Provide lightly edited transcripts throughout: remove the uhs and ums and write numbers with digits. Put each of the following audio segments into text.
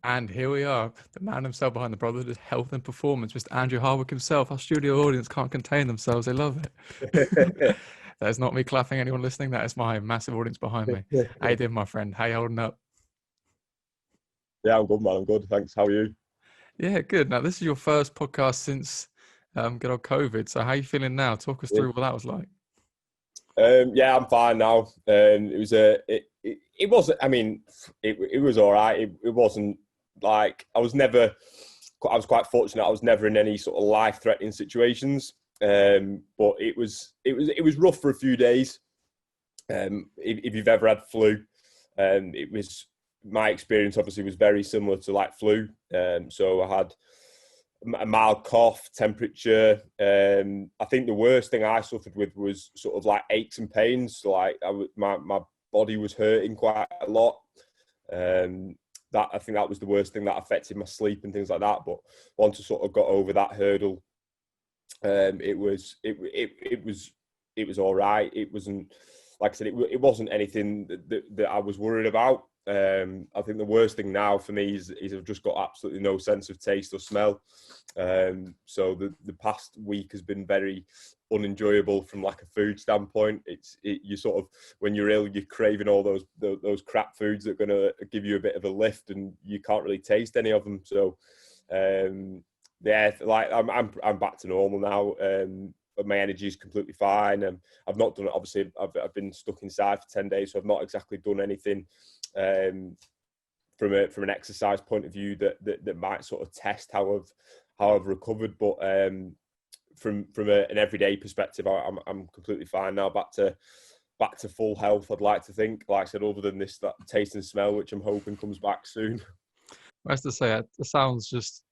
And here we are, the man himself behind the Brotherhood Health and Performance, Mr. Andrew Hardwick himself. Our studio audience can't contain themselves. They love it. That is not me clapping anyone listening. That is my massive audience behind me. How you doing, my friend? How you holding up? Yeah, I'm good, man. I'm good. Thanks. How are you? Yeah, good. Now, this is your first podcast since good old COVID. So how you feeling now? Talk us Yeah, through what that was like. yeah, I'm fine now. It wasn't. I mean, it was all right. It wasn't like I was never. I was quite fortunate. I was never in any sort of life-threatening situations. But it was rough for a few days. If you've ever had flu, it was my experience. Obviously, was very similar to like flu. So I had a mild cough, temperature. I think the worst thing I suffered with was sort of like aches and pains. So like my body was hurting quite a lot. That I think that was the worst thing that affected my sleep and things like that. But once I sort of got over that hurdle, it was all right. It wasn't, like I said, it wasn't anything that I was worried about. I think the worst thing now for me is I've just got absolutely no sense of taste or smell. So the past week has been very unenjoyable from like a food standpoint. You sort of, when you're ill, you're craving all those crap foods that are going to give you a bit of a lift, and you can't really taste any of them. So yeah, like I'm back to normal now. But my energy is completely fine. I've not done it. Obviously, I've been stuck inside for 10 days, so I've not exactly done anything from an exercise point of view that might sort of test how I've recovered. But from an everyday perspective, I'm completely fine now. Back to full health. I'd like to think. Like I said, other than that taste and smell, which I'm hoping comes back soon. I have to say, it sounds just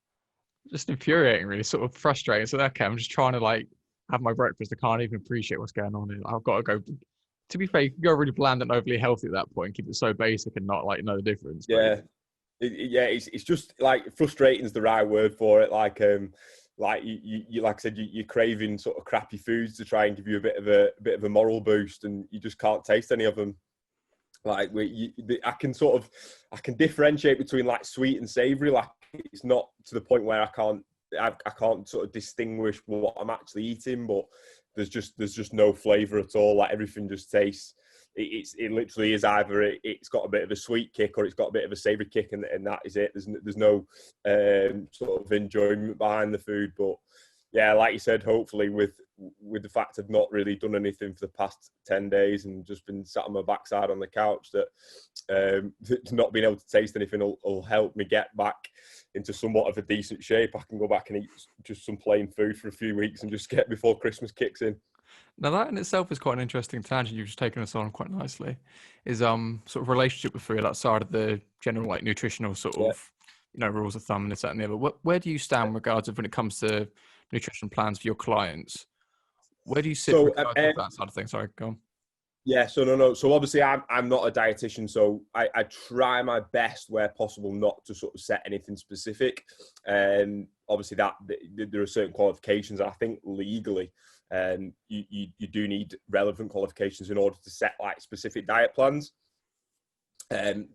infuriating, really, sort of frustrating. So okay, I'm just trying to like have my breakfast. I can't even appreciate what's going on here. I've got to go. To be fair, you can go really bland and overly healthy at that point, keep it so basic and not like know the difference. But Yeah, it's just like frustrating is the right word for it. Like you like I said, you're craving sort of crappy foods to try and give you a bit of a moral boost, and you just can't taste any of them. Like I can differentiate between like sweet and savoury. Like it's not to the point where I can't sort of distinguish what I'm actually eating, but there's just no flavour at all. Like everything just tastes. It literally is either it's got a bit of a sweet kick or it's got a bit of a savoury kick, and that is it. There's no sort of enjoyment behind the food. But yeah, like you said, hopefully with the fact I've not really done anything for the past 10 days and just been sat on my backside on the couch, that not being able to taste anything will help me get back into somewhat of a decent shape. I can go back and eat just some plain food for a few weeks and just get before Christmas kicks in. now that in itself is quite an interesting tangent. You've just taken us on quite nicely. Is sort of relationship with food outside of the general like nutritional sort Yeah. of rules of thumb and this that and the other. Where do you stand in regards of when it comes to nutrition plans for your clients? Where do you sit in So regards of that side of things? Sorry, go on. yeah, so no. So obviously, I'm not a dietitian, so I try my best where possible not to sort of set anything specific. Obviously, that there are certain qualifications. I think legally, you do need relevant qualifications in order to set like specific diet plans.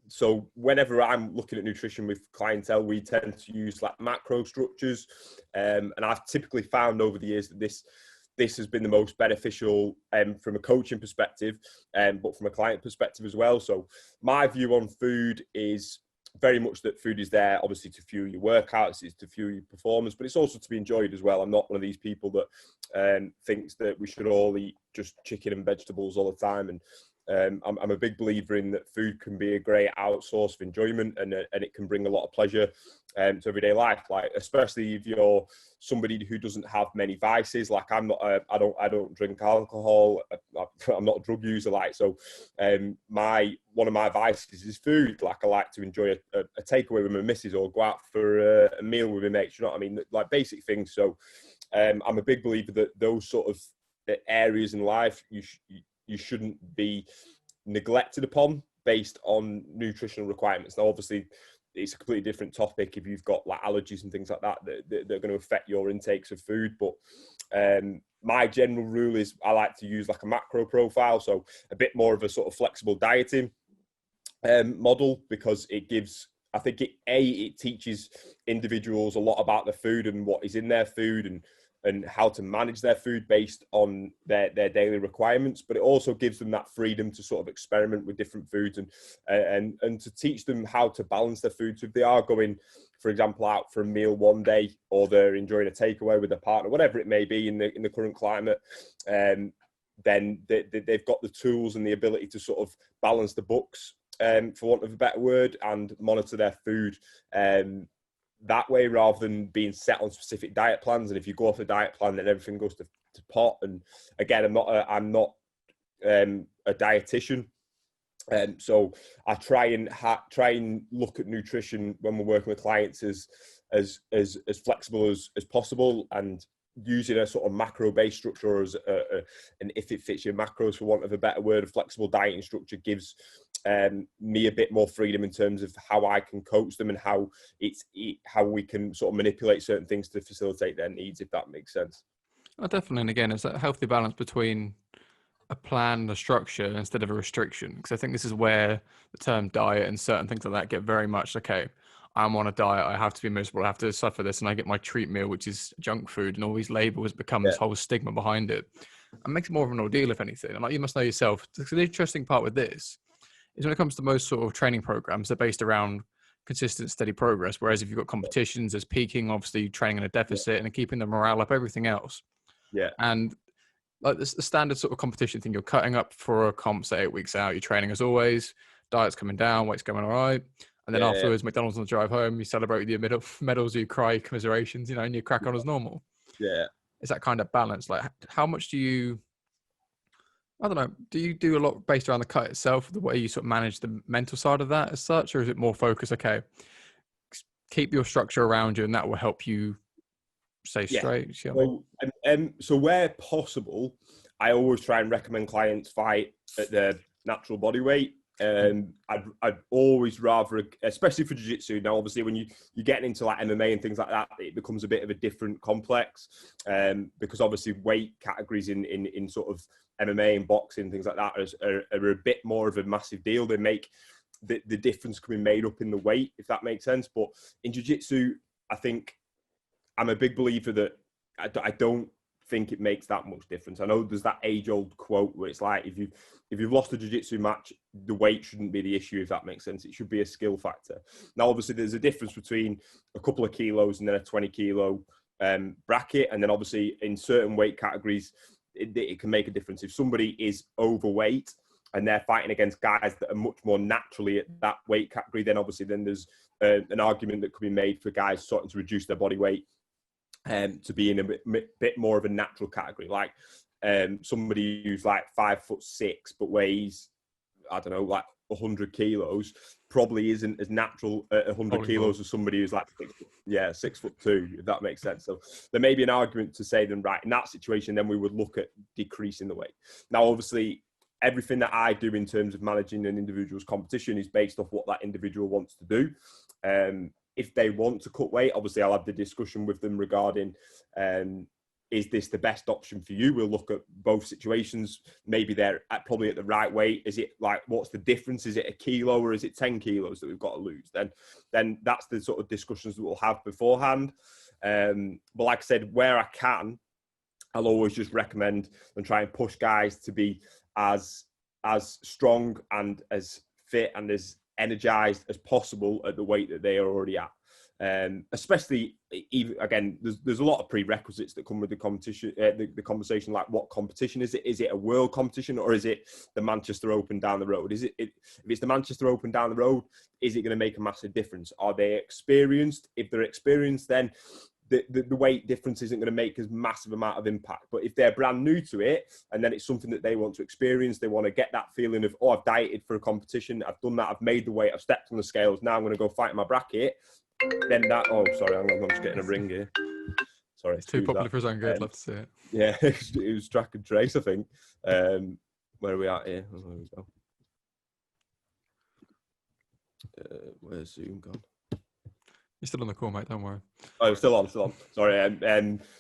So whenever I'm looking at nutrition with clientele, we tend to use like macro structures, and I've typically found over the years that this has been the most beneficial from a coaching perspective, but from a client perspective as well. So my view on food is very much that food is there, obviously, to fuel your workouts, it's to fuel your performance, but it's also to be enjoyed as well. I'm not one of these people that thinks that we should all eat just chicken and vegetables all the time. And I'm a big believer in that food can be a great outsource of enjoyment, and it can bring a lot of pleasure to everyday life. Like especially if you're somebody who doesn't have many vices. Like I'm not, I don't drink alcohol. I'm not a drug user. Like so, one of my vices is food. Like I like to enjoy a takeaway with my missus or go out for a meal with my mates. You know what I mean? Like basic things. So I'm a big believer that those sort of areas in life you shouldn't be neglected upon based on nutritional requirements. Now, obviously, it's a completely different topic if you've got like allergies and things like that that are going to affect your intakes of food. But my general rule is I like to use like a macro profile, so a bit more of a sort of flexible dieting model, because it gives I think it teaches individuals a lot about the food and what is in their food and how to manage their food based on their daily requirements, but it also gives them that freedom to sort of experiment with different foods and to teach them how to balance their food. So if they are going, for example, out for a meal one day, or they're enjoying a takeaway with their partner, whatever it may be in the current climate, then they've got the tools and the ability to sort of balance the books, for want of a better word, and monitor their food that way, rather than being set on specific diet plans. And if you go off a diet plan, then everything goes to pot. And again, I'm not a dietitian, so I try and look at nutrition when we're working with clients as flexible as possible, and using a sort of macro-based structure, or as and if it fits your macros, for want of a better word, a flexible dieting structure gives me a bit more freedom in terms of how I can coach them and how we can sort of manipulate certain things to facilitate their needs, if that makes sense. Oh, definitely. And again, it's that healthy balance between a plan and a structure instead of a restriction. Because I think this is where the term diet and certain things like that get very much, okay, I'm on a diet, I have to be miserable, I have to suffer this, and I get my treat meal, which is junk food, and all these labels become this whole stigma behind it. It makes it more of an ordeal, if anything. And like, you must know yourself, the interesting part with this is when it comes to most sort of training programs, they're based around consistent, steady progress. Whereas if you've got competitions, there's peaking, obviously training in a deficit and keeping the morale up, everything else. Yeah. And like the standard sort of competition thing, you're cutting up for a comp, say 8 weeks out, you're training as always, diet's coming down, weight's going all right. And then afterwards, McDonald's on the drive home, you celebrate with your medals, you cry commiserations, and you crack on as normal. Yeah. It's that kind of balance. Like, how much do you, I don't know, do you do a lot based around the cut itself, the way you sort of manage the mental side of that as such, or is it more focused, okay, keep your structure around you and that will help you stay straight? So where possible, I always try and recommend clients fight at their natural body weight. I'd always rather, especially for jiu-jitsu. Now, obviously, when you're getting into like MMA and things like that, it becomes a bit of a different complex, because obviously weight categories in sort of MMA and boxing, things like that, are a bit more of a massive deal. They make the difference can be made up in the weight, if that makes sense. But in jiu-jitsu, I think I'm a big believer that I don't think it makes that much difference. I know there's that age-old quote where it's like, if you've lost a jiu-jitsu match, the weight shouldn't be the issue, if that makes sense. It should be a skill factor. Now, obviously, there's a difference between a couple of kilos and then a 20-kilo bracket. And then, obviously, in certain weight categories, it can make a difference. If somebody is overweight and they're fighting against guys that are much more naturally at that weight category, then obviously there's an argument that could be made for guys starting to reduce their body weight to be in a bit more of a natural category, like somebody who's like 5'6" but weighs, I don't know, like 100 kilos, probably isn't as natural at 100 kilos as somebody who's like 6'2", if that makes sense. So there may be an argument to say, then right, in that situation, then we would look at decreasing the weight. Now, obviously, everything that I do in terms of managing an individual's competition is based off what that individual wants to do. If they want to cut weight, obviously I'll have the discussion with them regarding, is this the best option for you? We'll look at both situations. Maybe they're probably at the right weight. Is it like, what's the difference? Is it a kilo or is it 10 kilos that we've got to lose? Then that's the sort of discussions that we'll have beforehand. But like I said, where I can, I'll always just recommend and try and push guys to be as strong and as fit and as energized as possible at the weight that they are already at. Especially, even again, there's a lot of prerequisites that come with the competition. The conversation, like, what competition is it? Is it a world competition or is it the Manchester Open down the road? If it's the Manchester Open down the road, is it going to make a massive difference? Are they experienced? If they're experienced, then the weight difference isn't going to make as massive amount of impact. But if they're brand new to it and then it's something that they want to experience, they want to get that feeling of, oh, I've dieted for a competition, I've done that, I've made the weight, I've stepped on the scales, now I'm going to go fight in my bracket. Then that, oh, sorry, I'm just getting a ring here. Sorry. It's too popular for his own good, love to see it. Yeah, it was track and trace, I think. Where are we at here? Oh, there we go. Where's Zoom gone? You're still on the call, mate. Don't worry. Oh, still on. Sorry.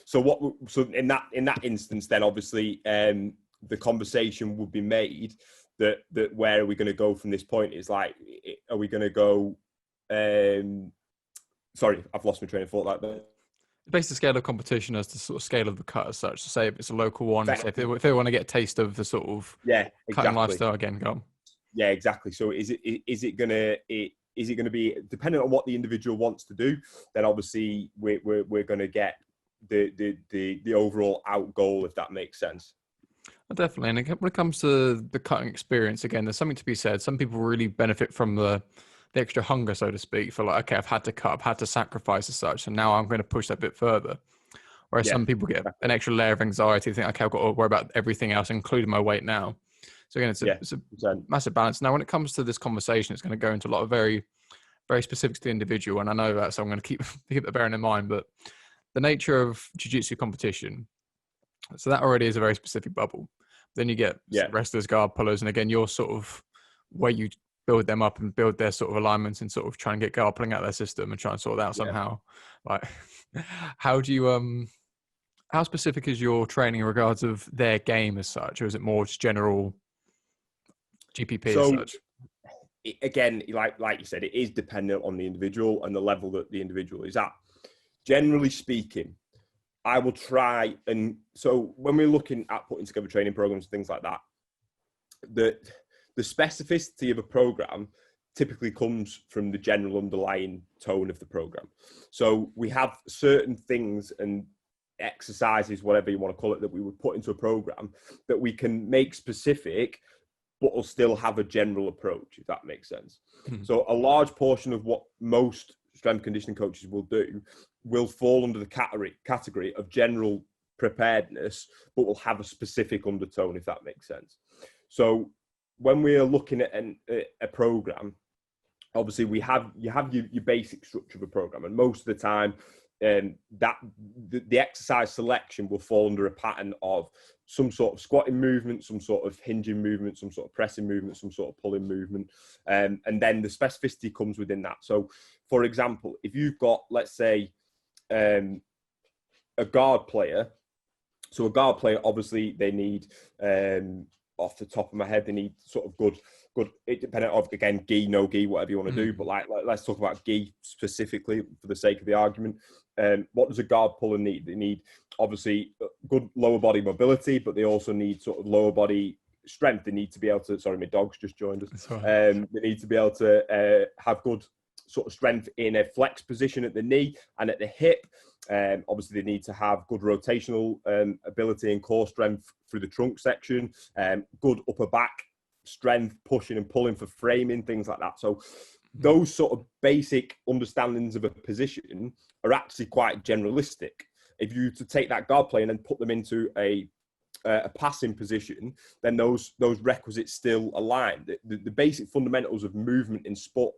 So in that instance, then obviously the conversation would be made that where are we going to go from this point? Is like, are we going to go sorry, I've lost my train of thought like that. Basically, scale of competition as the sort of scale of the cut as such. So say if it's a local one, say Exactly. if they want to get a taste of the sort of cutting lifestyle again, go on. Yeah, exactly. So is it gonna be dependent on what the individual wants to do? Then obviously we're gonna get the overall out goal, if that makes sense. Definitely. And when it comes to the cutting experience, again, there's something to be said. Some people really benefit from the extra hunger, so to speak, for like, okay, I've had to cut, I've had to sacrifice as such, and now I'm going to push that bit further. Whereas some people get an extra layer of anxiety, think, okay, I've got to worry about everything else, including my weight now. So again, it's a massive balance. Now, when it comes to this conversation, it's going to go into a lot of very, very specifics to the individual, and I know that, so I'm going to keep that bearing in mind. But the nature of jiu-jitsu competition, so that already is a very specific bubble. Then you get wrestlers, guard pullers, and again, your sort of where you build them up and build their sort of alignments and sort of try and get guard pulling out their system and try and sort that out somehow. Like, how do you how specific is your training in regards of their game as such, or is it more just general GPP as such? Again, like you said, it is dependent on the individual and the level that the individual is at. Generally speaking, I will try, and so when we're looking at putting together training programs and things like that, the specificity of a program typically comes from the general underlying tone of the program. So we have certain things and exercises, whatever you want to call it, that we would put into a program that we can make specific, but will still have a general approach, if that makes sense. Mm-hmm. So a large portion of what most strength conditioning coaches will do will fall under the category of general preparedness, but will have a specific undertone, if that makes sense. So when we're looking at a program, obviously you have your basic structure of a program, and most of the time that the exercise selection will fall under a pattern of some sort of squatting movement, some sort of hinging movement, some sort of pressing movement, some sort of pulling movement, and then the specificity comes within that. So for example, if you've got, let's say, a guard player, so a guard player, obviously they need, off the top of my head, they need sort of good, it depending on, again, gi, no gi, whatever you want to do, but let's talk about gi specifically for the sake of the argument. What does a guard puller need? They need, obviously, good lower body mobility, but they also need sort of lower body strength. They need to be able to, sorry, my dog's just joined us. They need to be able to have good sort of strength in a flex position at the knee and at the hip. Obviously, they need to have good rotational ability and core strength through the trunk section, good upper back strength, pushing and pulling for framing, things like that. So those sort of basic understandings of a position are actually quite generalistic. If you to take that guard play and then put them into a passing position, then those requisites still align. The basic fundamentals of movement in sport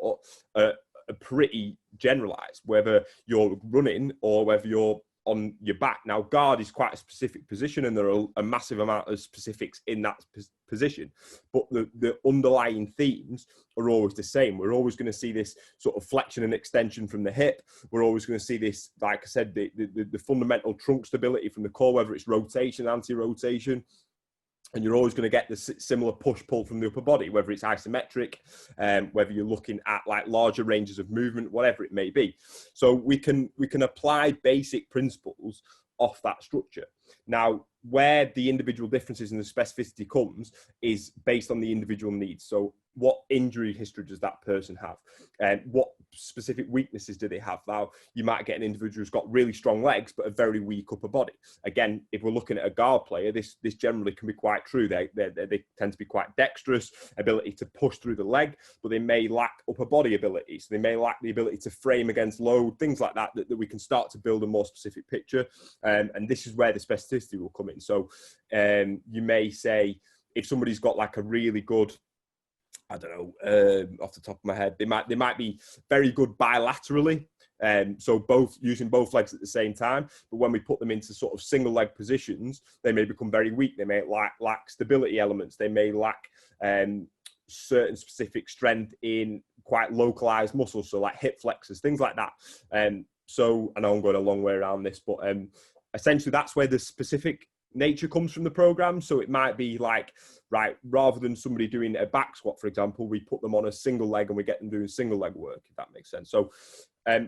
are pretty generalized, whether you're running or whether you're on your back. Now, guard is quite a specific position, and there are a massive amount of specifics in that position, but the underlying themes are always the same. We're always going to see this sort of flexion and extension from the hip. We're always going to see this, like I said, the fundamental trunk stability from the core, whether it's rotation, anti-rotation. And you're always going to get the similar push-pull from the upper body, whether it's isometric, whether you're looking at like larger ranges of movement, whatever it may be. So we can apply basic principles off that structure. Now, where the individual differences and the specificity comes is based on the individual needs. So what injury history does that person have? And what specific weaknesses do they have? Now, you might get an individual who's got really strong legs, but a very weak upper body. Again, if we're looking at a guard player, this generally can be quite true. They tend to be quite dexterous, ability to push through the leg, but they may lack upper body ability. So they may lack the ability to frame against load, things like that we can start to build a more specific picture. And this is where the specificity will come in. So you may say, if somebody's got like a really good, I don't know, off the top of my head, they might be very good bilaterally. So using both legs at the same time. But when we put them into sort of single leg positions, they may become very weak. They may lack stability elements. They may lack certain specific strength in quite localized muscles. So like hip flexors, things like that. So I know I'm going a long way around this, but essentially that's where the specific nature comes from the program. So it might be like, right, rather than somebody doing a back squat, for example, we put them on a single leg and we get them doing single leg work, if that makes sense. So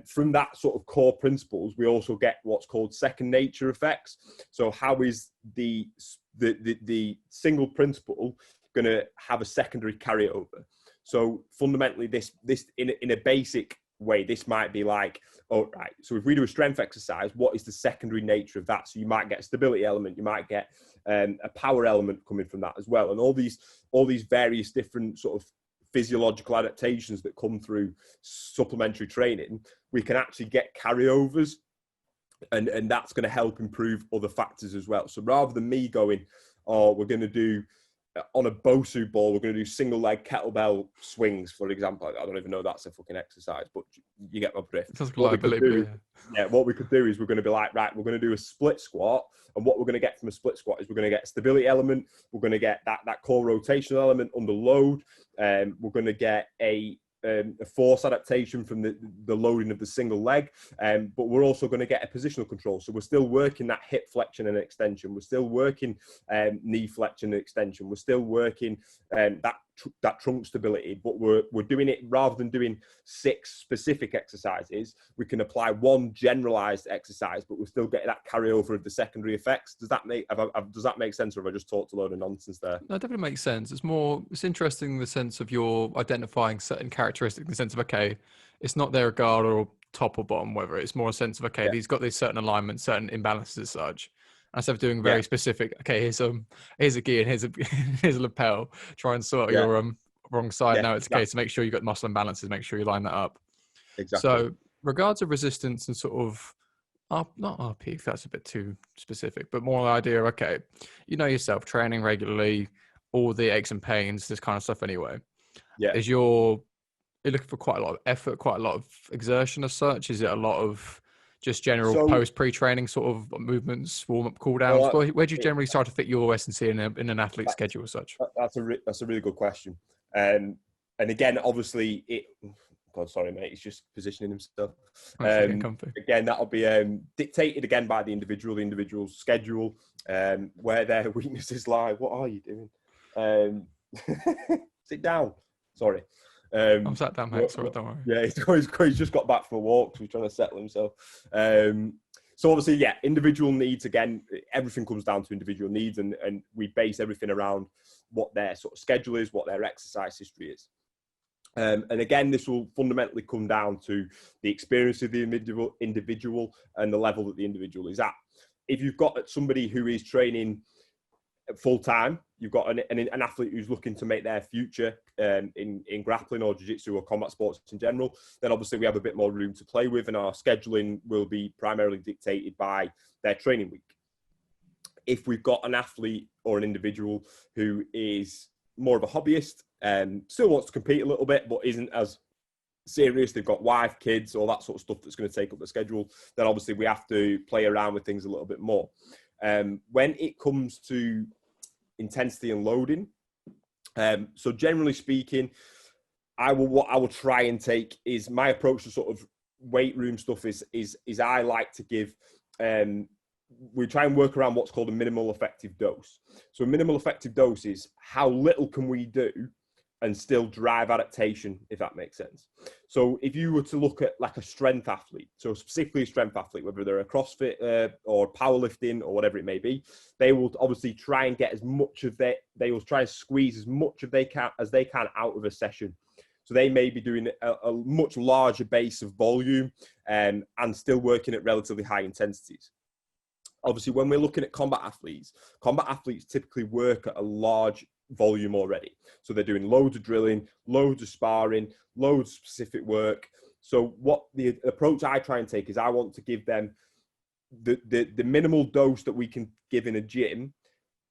from that sort of core principles, we also get what's called second nature effects. So how is the single principle going to have a secondary carryover? So fundamentally, this in a basic way, this might be like, oh, right, so if we do a strength exercise, what is the secondary nature of that? So you might get a stability element, you might get a power element coming from that as well. And all these various different sort of physiological adaptations that come through supplementary training, we can actually get carryovers, and that's going to help improve other factors as well. So rather than me going, oh, we're going to do on a BOSU ball, we're going to do single leg kettlebell swings, for example. I don't even know that's a fucking exercise, but you get my drift. What we could do is we're going to be like, right, we're going to do a split squat. And what we're going to get from a split squat is we're going to get a stability element. We're going to get that core rotational element under load. We're going to get a force adaptation from the loading of the single leg, but we're also going to get a positional control. So we're still working that hip flexion and extension. We're still working knee flexion and extension. We're still working that trunk stability, but we're doing it rather than doing 6 specific exercises. We can apply one generalized exercise, but we're still getting that carryover of the secondary effects. Does that make sense, or have I just talked a load of nonsense there? No, it definitely makes sense. It's interesting in the sense of you're identifying certain characteristics in the sense of, okay, it's not their guard or top or bottom, whether it's more a sense of, okay, these got these certain alignments, certain imbalances as such. Instead of doing very specific, okay, here's a gear and here's a lapel, try and sort your wrong side. Now it's a case to make sure you've got muscle imbalances, make sure you line that up. Exactly. So regards of resistance and sort of, not RP, that's a bit too specific, but more the idea, okay, you know yourself, training regularly, all the aches and pains, this kind of stuff anyway. Yeah. You're looking for quite a lot of effort, quite a lot of exertion as such? Is it a lot of just general pre-training sort of movements, warm-up, cool-downs? Where do you generally start to fit your S&C in an athlete's schedule as such? That's a really good question. And again, obviously, God, sorry, mate, he's just positioning himself. Again, that'll be dictated again by the individual's schedule, where their weaknesses lie. What are you doing? Sit down. Sorry. I'm sat down, mate. Sorry, don't worry. Yeah, he's just got back from a walk, so he's trying to settle himself. So obviously, individual needs, again, everything comes down to individual needs, and we base everything around what their sort of schedule is, what their exercise history is. And again, this will fundamentally come down to the experience of the individual and the level that the individual is at. If you've got somebody who is training full time, you've got an athlete who's looking to make their future in grappling or jiu-jitsu or combat sports in general, then obviously we have a bit more room to play with, and our scheduling will be primarily dictated by their training week. If we've got an athlete or an individual who is more of a hobbyist, still wants to compete a little bit, but isn't as serious, they've got wife, kids, all that sort of stuff that's going to take up the schedule, then obviously we have to play around with things a little bit more. When it comes to intensity and loading, so generally speaking, what I will try and take is my approach to sort of weight room stuff is I like to give, we try and work around what's called a minimal effective dose. So a minimal effective dose is how little can we do and still drive adaptation, if that makes sense. So if you were to look at like a strength athlete, so specifically a strength athlete, whether they're a CrossFit or powerlifting or whatever it may be, they will obviously try and get as much of they will try and squeeze as much of they can out of a session. So they may be doing a much larger base of volume and still working at relatively high intensities. Obviously, when we're looking at combat athletes typically work at a large volume already. So they're doing loads of drilling, loads of sparring, loads of specific work. So what the approach I try and take is I want to give them the minimal dose that we can give in a gym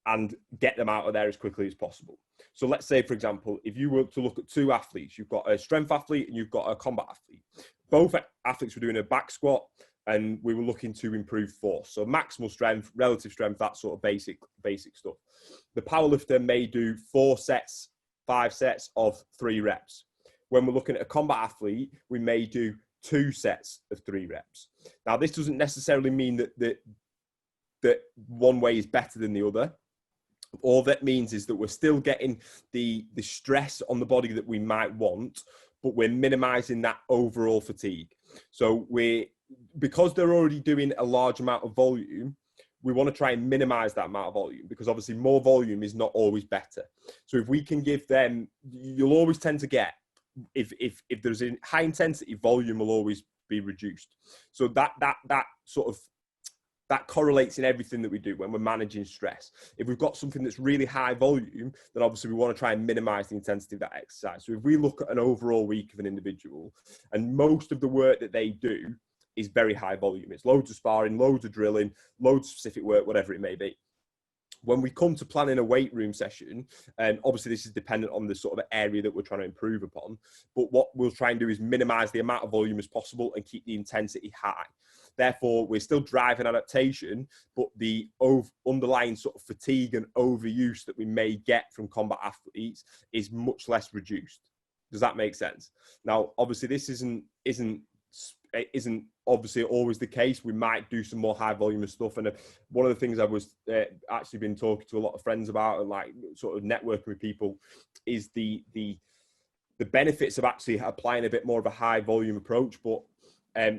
and get them out of there as quickly as possible. So let's say, for example, if you were to look at 2 athletes, you've got a strength athlete and you've got a combat athlete. Both athletes were doing a back squat and we were looking to improve force. So maximal strength, relative strength, that sort of basic stuff. The powerlifter may do 4 sets, 5 sets of 3 reps. When we're looking at a combat athlete, we may do 2 sets of 3 reps. Now, this doesn't necessarily mean that that one way is better than the other. All that means is that we're still getting the stress on the body that we might want, but we're minimizing that overall fatigue. So because they're already doing a large amount of volume, we want to try and minimize that amount of volume, because obviously more volume is not always better. So if we can give them, you'll always tend to get, if there's a high intensity, volume will always be reduced. So that sort of, that correlates in everything that we do when we're managing stress. If we've got something that's really high volume, then obviously we want to try and minimize the intensity of that exercise. So if we look at an overall week of an individual, and most of the work that they do is very high volume, it's loads of sparring, loads of drilling, loads of specific work, whatever it may be. When we come to planning a weight room session, and obviously this is dependent on the sort of area that we're trying to improve upon, but what we'll try and do is minimize the amount of volume as possible and keep the intensity high. Therefore, we're still driving adaptation, but the underlying sort of fatigue and overuse that we may get from combat athletes is much less reduced. Does that make sense? Now, obviously, this isn't obviously always the case. We might do some more high volume of stuff. And one of the things I was actually been talking to a lot of friends about, and like sort of networking with people, is the benefits of actually applying a bit more of a high volume approach. But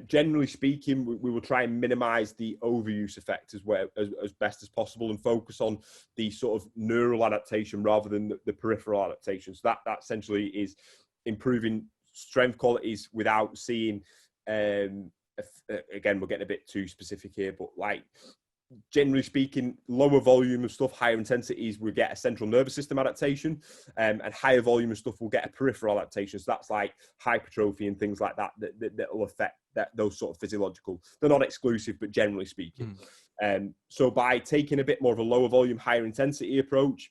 generally speaking, we will try and minimize the overuse effect as best as possible, and focus on the sort of neural adaptation rather than the peripheral adaptation. So that essentially is improving strength qualities without seeing, again, we're getting a bit too specific here, but like, generally speaking, lower volume of stuff, higher intensities, we get a central nervous system adaptation, and higher volume of stuff will get a peripheral adaptation. So that's like hypertrophy and things like that will affect those sort of physiological. They're not exclusive, but generally speaking. So by taking a bit more of a lower volume, higher intensity approach,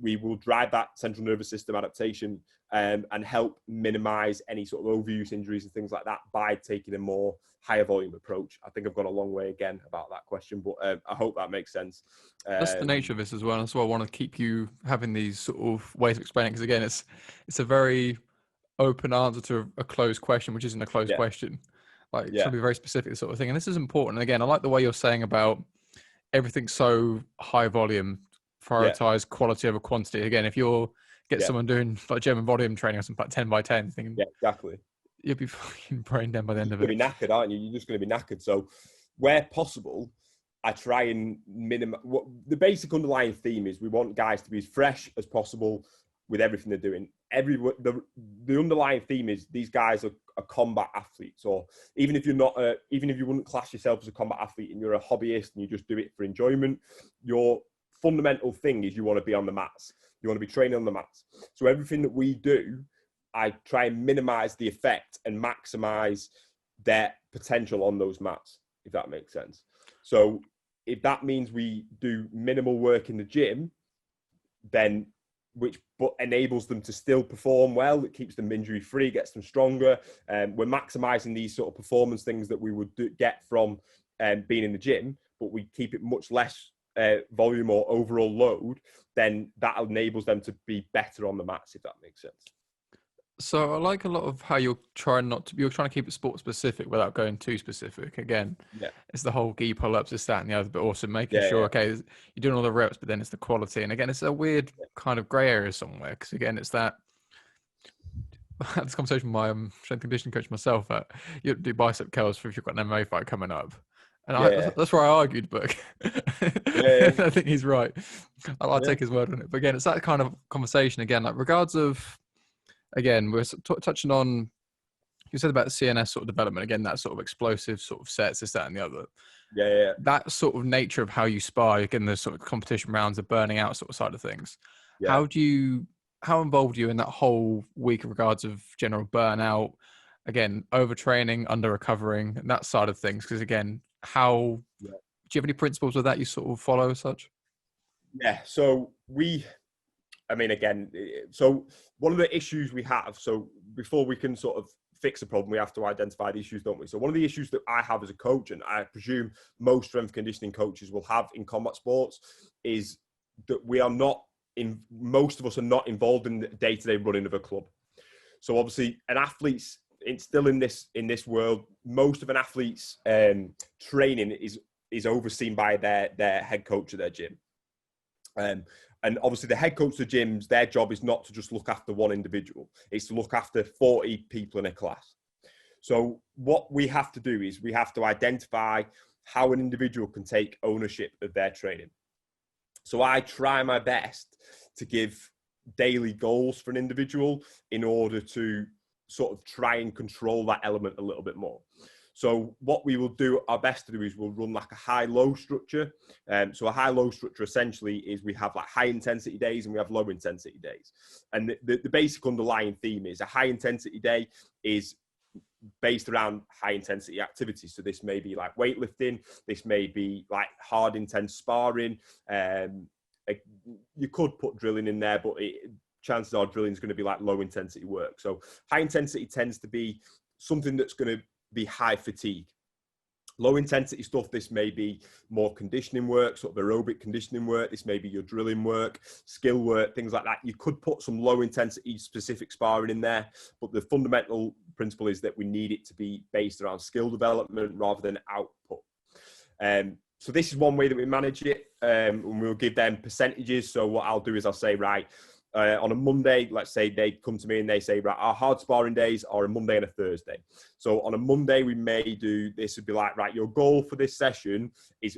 we will drive that central nervous system adaptation, and help minimize any sort of overuse injuries and things like that by taking a more higher volume approach. I think I've gone a long way again about that question, but I hope that makes sense. That's the nature of this as well. And that's why I want to keep you having these sort of ways of explaining, because again, it's a very open answer to a closed question, which isn't a closed question. Like, it's going to be very specific, sort of thing. And this is important. And again, I like the way you're saying about everything so high volume, prioritize quality over quantity. Again, if you're someone doing like German volume training or something like 10 by 10, thinking, exactly, you'll be fucking brain dead by the end of it. You're going to be knackered, aren't you? You're just going to be knackered. So where possible, I try and minimize. What the basic underlying theme is, we want guys to be as fresh as possible with everything they're doing. The underlying theme is, these guys are combat athletes, or even if you're not, even if you wouldn't class yourself as a combat athlete and you're a hobbyist and you just do it for enjoyment, your fundamental thing is you want to be on the mats. You want to be training on the mats. So everything that we do, I try and minimize the effect and maximize their potential on those mats, if that makes sense. So if that means we do minimal work in the gym, then but enables them to still perform well, it keeps them injury free, gets them stronger. We're maximizing these sort of performance things that we would get from being in the gym, but we keep it much less volume or overall load, then that enables them to be better on the mats, if that makes sense. So I like a lot of how you're trying to keep it sport specific without going too specific. Again, it's the whole gi pull-ups, this, that, and the other, but also making sure, okay, you're doing all the reps, but then it's the quality. And again, it's a weird kind of grey area somewhere, because again, it's that, I had this conversation with my strength and conditioning coach myself, that you do bicep curls if you've got an MMA fight coming up. And that's where I argued, but I think he's right. I'll take his word on it. But again, it's that kind of conversation again, like regards of, again, we're touching on, you said about the CNS sort of development, again, that sort of explosive sort of sets, this, that, and the other. That sort of nature of how you spar, again, the sort of competition rounds, the burning out sort of side of things. How involved are you in that whole week in regards of general burnout, again, overtraining, under recovering, and that side of things? Because again, do you have any principles of that you sort of follow as such? So so one of the issues we have, so before we can sort of fix a problem, we have to identify the issues, don't we? So one of the issues that I have as a coach, and I presume most strength conditioning coaches will have in combat sports, is that most of us are not involved in the day-to-day running of a club. So obviously an athlete's, it's still in this world, most of an athlete's training is is overseen by their head coach at their gym. And obviously the head coach of the gyms, their job is not to just look after one individual. It's to look after 40 people in a class. So what we have to do is we have to identify how an individual can take ownership of their training. So I try my best to give daily goals for an individual in order to sort of try and control that element a little bit more. So what we will do our best to do is we'll run like a high-low structure. So a high-low structure essentially is we have like high-intensity days and we have low-intensity days. And the basic underlying theme is a high-intensity day is based around high-intensity activities. So this may be like weightlifting. This may be like hard, intense sparring. You could put drilling in there, but chances are drilling is going to be like low-intensity work. So high-intensity tends to be something that's going to be high fatigue. Low intensity stuff, this may be more conditioning work, sort of aerobic conditioning work. This may be your drilling work, skill work, things like that. You could put some low intensity specific sparring in there, but the fundamental principle is that we need it to be based around skill development rather than output. So this is one way that we manage it, and we'll give them percentages. So what I'll do is I'll say, right, on a Monday, let's say they come to me and they say, right, our hard sparring days are a Monday and a Thursday. So on a Monday, we may do, this would be like, right, your goal for this session is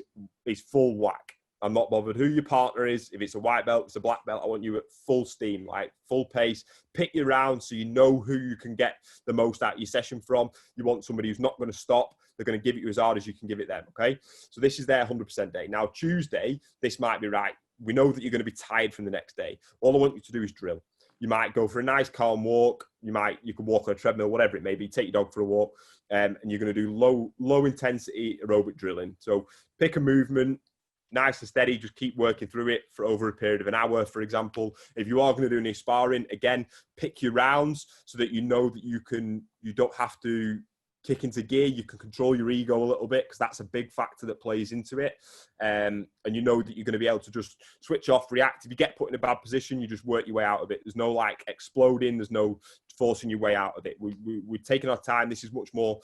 full whack. I'm not bothered who your partner is. If it's a white belt, it's a black belt, I want you at full steam, like full pace. Pick your round so you know who you can get the most out of your session from. You want somebody who's not going to stop. They're going to give it you as hard as you can give it them, okay? So this is their 100% day. Now, Tuesday, this might be right. We know that you're going to be tired from the next day. All I want you to do is drill. You might go for a nice calm walk. You can walk on a treadmill, whatever it may be. Take your dog for a walk, and you're going to do low intensity aerobic drilling. So pick a movement, nice and steady. Just keep working through it for over a period of an hour, for example. If you are going to do any sparring, again, pick your rounds so that you know that you don't have to kick into gear. You can control your ego a little bit because that's a big factor that plays into it. And you know that you're going to be able to just switch off, react. If you get put in a bad position, you just work your way out of it. There's no like exploding. There's no forcing your way out of it. We're taking our time. This is much more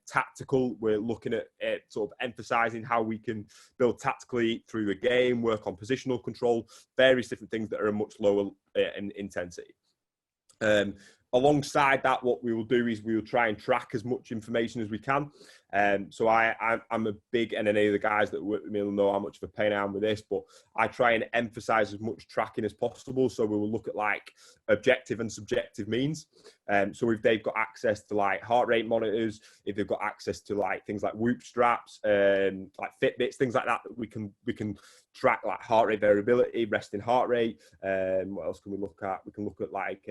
tactical. We're looking at sort of emphasizing how we can build tactically through the game, work on positional control, various different things that are a much lower in intensity. Alongside that, what we will do is we will try and track as much information as we can. So I'm a big, and any of the guys that work with me will know how much of a pain I am with this, but I try and emphasize as much tracking as possible. So we will look at like objective and subjective means. So if they've got access to like heart rate monitors, if they've got access to like things like Whoop straps, like Fitbits, things like that, we can track like heart rate variability, resting heart rate. What else can we look at? We can look at like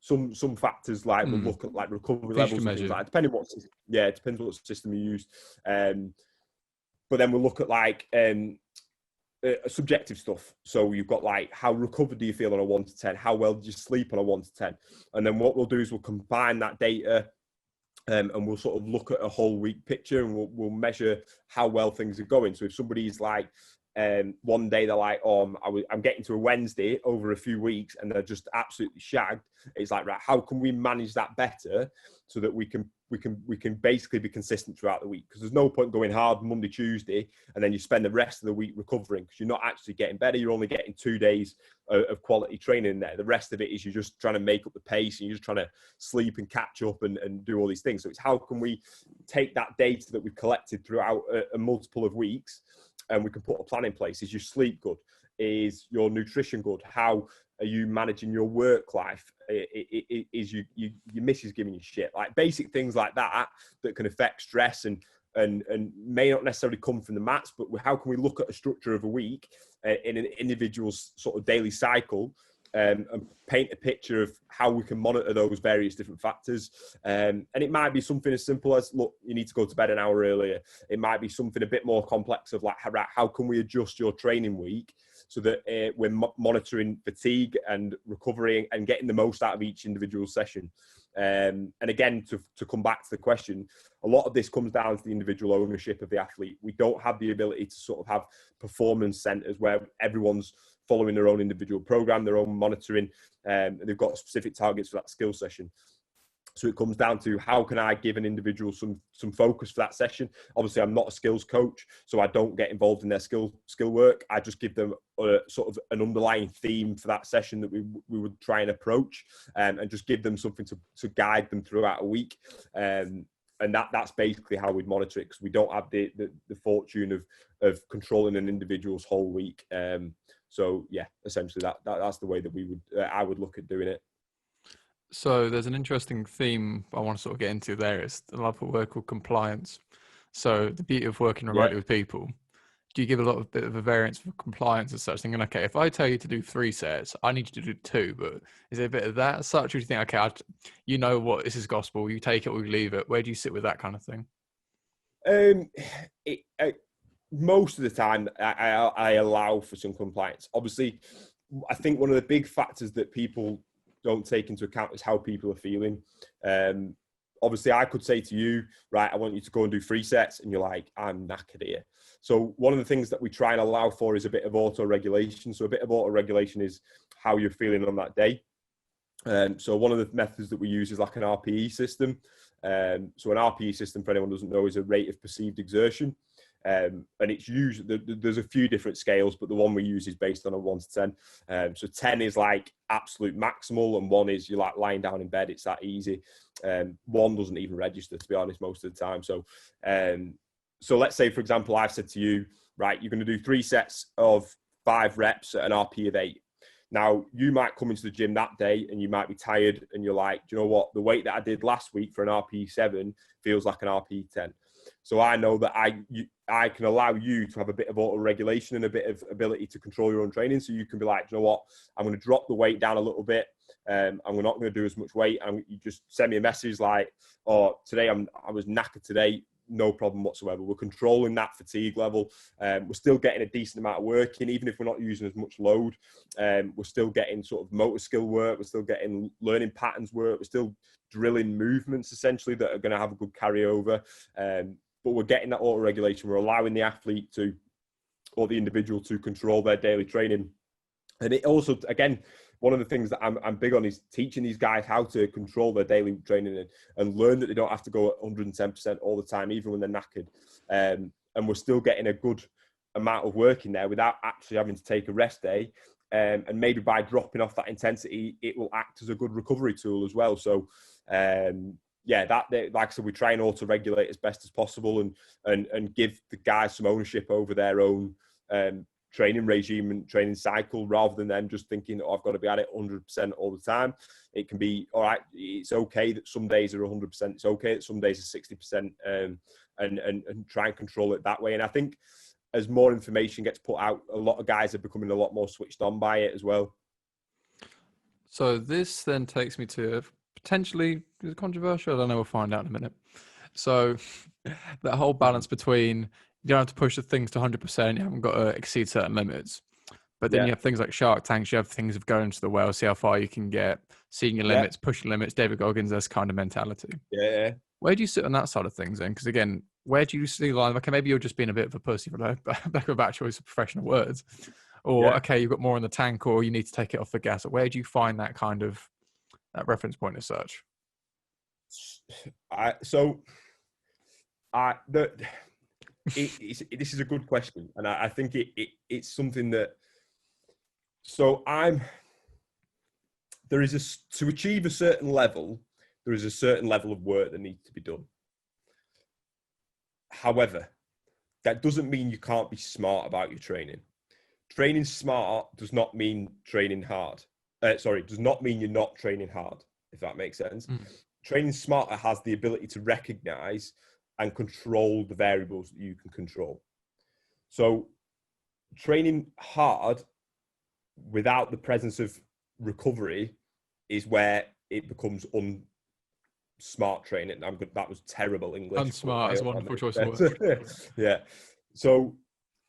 some factors, like we'll look at like recovery levels and things like that, depending what, it depends what system you use. But then we'll look at like subjective stuff. So you've got like, how recovered do you feel on a 1 to 10? How well did you sleep on a 1 to 10? And then what we'll do is we'll combine that data and we'll sort of look at a whole week picture, and we'll measure how well things are going. So if somebody's like, one day they're like, I'm getting to a Wednesday over a few weeks and they're just absolutely shagged, it's like, right, how can we manage that better so that we can basically be consistent throughout the week? Because there's no point going hard Monday, Tuesday, and then you spend the rest of the week recovering, because you're not actually getting better. You're only getting 2 days of quality training in there. The rest of it is you're just trying to make up the pace, and you're just trying to sleep and catch up and do all these things. So it's how can we take that data that we've collected throughout a multiple of weeks, and we can put a plan in place. Is your sleep good? Is your nutrition good? How are you managing your work life? Is your missus giving you shit? Like basic things like that can affect stress and may not necessarily come from the mats, but how can we look at a structure of a week in an individual's sort of daily cycle, and paint a picture of how we can monitor those various different factors. And it might be something as simple as, look, you need to go to bed an hour earlier. It might be something a bit more complex of like, how can we adjust your training week so that we're monitoring fatigue and recovery and getting the most out of each individual session. And again, to come back to the question, a lot of this comes down to the individual ownership of the athlete. We don't have the ability to sort of have performance centers where everyone's following their own individual program, their own monitoring, and they've got specific targets for that skill session. So it comes down to how can I give an individual some focus for that session. Obviously, I'm not a skills coach, so I don't get involved in their skill work. I just give them a sort of an underlying theme for that session that we would try and approach, and just give them something to guide them throughout a week. And that's basically how we'd monitor it, because we don't have the fortune of controlling an individual's whole week. So yeah, essentially that's the way that I would look at doing it. So there's an interesting theme I want to sort of get into there. It's a lot of work called compliance. So the beauty of working remotely with people, do you give a bit of a variance for compliance as such, thinking, okay, if I tell you to do 3 sets, I need you to do 2, but is there a bit of that as such? Or do you think, okay, you know what, this is gospel, you take it or you leave it? Where do you sit with that kind of thing? Most of the time, I allow for some compliance. Obviously, I think one of the big factors that people don't take into account is how people are feeling. Obviously, I could say to you, right, I want you to go and do 3 sets, and you're like, I'm knackered here. So one of the things that we try and allow for is a bit of auto-regulation. So a bit of auto-regulation is how you're feeling on that day. So one of the methods that we use is like an RPE system. So an RPE system, for anyone who doesn't know, is a rate of perceived exertion. And it's usually, there's a few different scales, but the one we use is based on a 1 to 10. So 10 is like absolute maximal, and 1 is you're like lying down in bed, it's that easy. 1 doesn't even register, to be honest, most of the time. So let's say, for example, I've said to you, right, you're going to do 3 sets of 5 reps at an RP of 8. Now, you might come into the gym that day and you might be tired, and you're like, do you know what? The weight that I did last week for an RP 7 feels like an RP 10. So I know that I can allow you to have a bit of auto-regulation and a bit of ability to control your own training. So you can be like, do you know what? I'm going to drop the weight down a little bit. And we're not going to do as much weight. And you just send me a message like, oh, today I was knackered today. No problem whatsoever. We're controlling that fatigue level. We're still getting a decent amount of work in, even if we're not using as much load. We're still getting sort of motor skill work. We're still getting learning patterns work. We're still drilling movements essentially that are going to have a good carryover. But we're getting that auto regulation. We're allowing the athlete to, or the individual to, control their daily training. And it also, again, one of the things that I'm big on is teaching these guys how to control their daily training and learn that they don't have to go at 110% all the time, even when they're knackered. And we're still getting a good amount of work in there without actually having to take a rest day. And maybe by dropping off that intensity, it will act as a good recovery tool as well. So, yeah, like I said, we try and auto-regulate as best as possible and give the guys some ownership over their own training regime and training cycle, rather than them just thinking, oh, I've got to be at it 100% all the time. It can be, all right, it's okay that some days are 100%. It's okay that some days are 60%, and try and control it that way. And I think as more information gets put out, a lot of guys are becoming a lot more switched on by it as well. So this then takes me to potentially controversial. I don't know. We'll find out in a minute. So that whole balance between, you don't have to push the things to 100%. You haven't got to exceed certain limits. But then you have things like Shark Tanks. You have things of going to the well, see how far you can get, seeing your limits, pushing limits. David Goggins, this kind of mentality. Yeah. Where do you sit on that side of things then? Because again, where do you see the line? Okay, maybe you're just being a bit of a pussy, for lack of a bad choice of professional words. Or, okay, you've got more in the tank, or you need to take it off the gas. Where do you find that kind of, that reference point as such? This is a good question, and I think it's something that. To achieve a certain level, there is a certain level of work that needs to be done. However, that doesn't mean you can't be smart about your training. Training smart does not mean training hard. Does not mean you're not training hard, if that makes sense. Training smarter has the ability to recognize and control the variables that you can control. So training hard without the presence of recovery is where it becomes unsmart training. That was terrible English. Unsmart is a wonderful choice of words. Yeah. So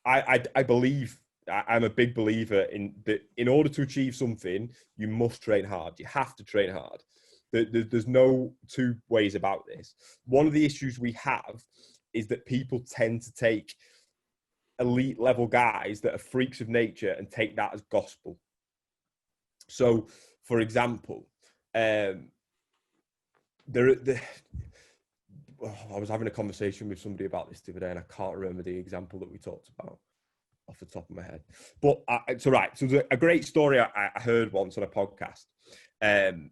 I believe, I'm a big believer in that in order to achieve something, you must train hard. You have to train hard. There's no two ways about this. One of the issues we have is that people tend to take elite level guys that are freaks of nature and take that as gospel. So, for example, I was having a conversation with somebody about this the other day, and I can't remember the example that we talked about off the top of my head. But so there's a great story I heard once on a podcast, and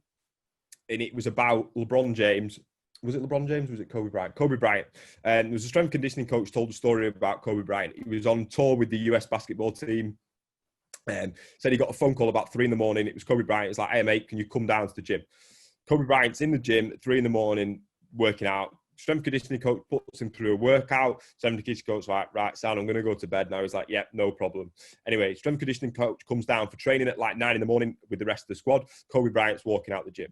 it was about LeBron James. Was it LeBron James? Or was it Kobe Bryant? Kobe Bryant. And there was a strength and conditioning coach told a story about Kobe Bryant. He was on tour with the US basketball team, and said he got a phone call about 3 a.m. It was Kobe Bryant. It's like, hey mate, can you come down to the gym? Kobe Bryant's in the gym at 3 a.m. working out. Strength conditioning coach puts him through a workout. Strength conditioning coach like, right, Sam, I'm going to go to bed now. He's like, yeah, no problem. Anyway, strength conditioning coach comes down for training at like 9 a.m. with the rest of the squad. Kobe Bryant's walking out the gym.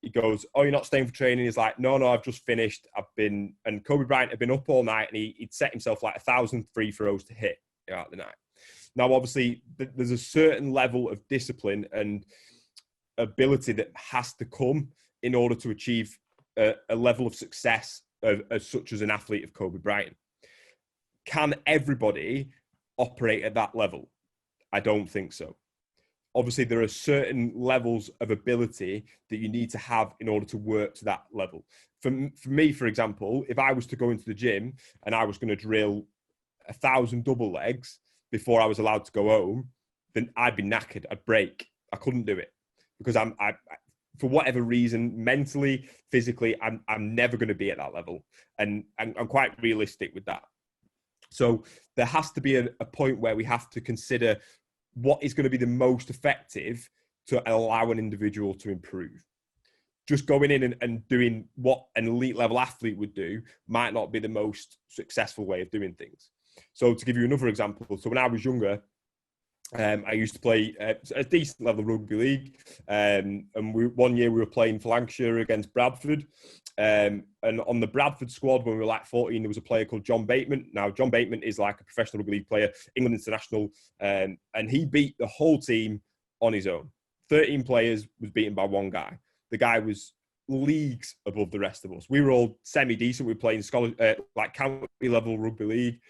He goes, oh, you're not staying for training? He's like, no, I've just finished. And Kobe Bryant had been up all night, and he'd set himself like 1,000 free throws to hit throughout the night. Now, obviously, there's a certain level of discipline and ability that has to come in order to achieve a level of success as such as an athlete of Kobe Bryant. Can everybody operate at that level? I don't think so. Obviously, there are certain levels of ability that you need to have in order to work to that level. For me, for example, if I was to go into the gym and I was going to drill 1,000 double legs before I was allowed to go home, then I'd be knackered. I'd break. I couldn't do it because I for whatever reason, mentally, physically, I'm never going to be at that level. And I'm quite realistic with that. So there has to be a point where we have to consider what is going to be the most effective to allow an individual to improve. Just going in and doing what an elite level athlete would do might not be the most successful way of doing things. So to give you another example, so when I was younger, I used to play a decent level of rugby league, and one year we were playing for Lancashire against Bradford, and on the Bradford squad when we were like 14, there was a player called John Bateman. Now, John Bateman is like a professional rugby league player, England international, and he beat the whole team on his own. 13 players, was beaten by one guy. The guy was leagues above the rest of us. We were all semi-decent. We were playing like county level rugby league.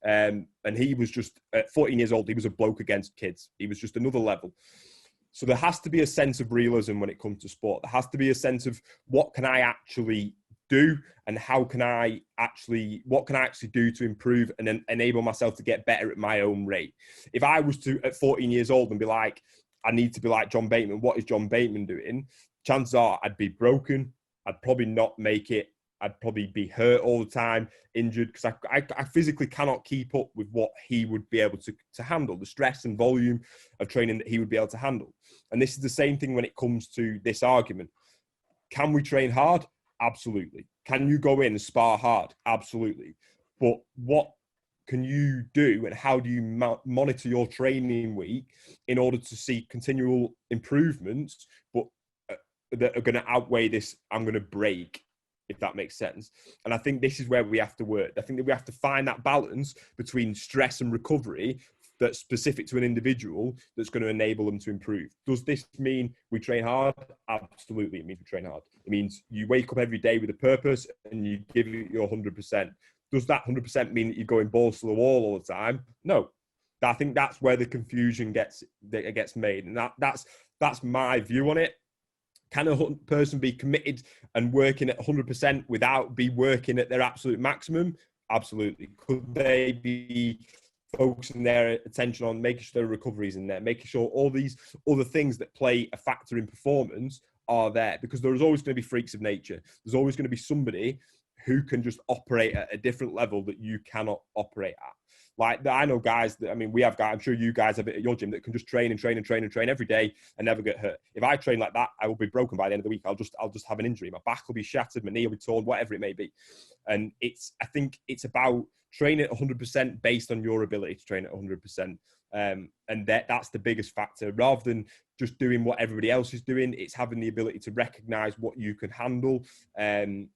And he was just, at 14 years old, he was a bloke against kids. He was just another level. So there has to be a sense of realism when it comes to sport. There has to be a sense of what can I actually do and what can I actually do to improve and then enable myself to get better at my own rate. If I was to, at 14 years old, and be like, I need to be like John Bateman, what is John Bateman doing? Chances are I'd be broken. I'd probably not make it. I'd probably be hurt all the time, injured, because I physically cannot keep up with what he would be able to handle, the stress and volume of training that he would be able to handle. And this is the same thing when it comes to this argument. Can we train hard? Absolutely. Can you go in and spar hard? Absolutely. But what can you do and how do you monitor your training week in order to see continual improvements, but that are going to outweigh this, I'm going to break, if that makes sense. And I think this is where we have to work. I think that we have to find that balance between stress and recovery that's specific to an individual that's going to enable them to improve. Does this mean we train hard? Absolutely, it means we train hard. It means you wake up every day with a purpose and you give it your 100%. Does that 100% mean that you're going balls to the wall all the time? No. I think that's where the confusion gets made. And that's my view on it. Can a person be committed and working at 100% without be working at their absolute maximum? Absolutely. Could they be focusing their attention on making sure their recovery is in there, making sure all these other things that play a factor in performance are there? Because there's always going to be freaks of nature. There's always going to be somebody who can just operate at a different level that you cannot operate at. Like, I know guys that, I mean, we have guys, I'm sure you guys have it at your gym, that can just train every day and never get hurt. If I train like that, I will be broken by the end of the week. I'll just have an injury. My back will be shattered, my knee will be torn, whatever it may be. And I think it's about training at 100% based on your ability to train at 100%. And that's the biggest factor. Rather than just doing what everybody else is doing, it's having the ability to recognize what you can handle and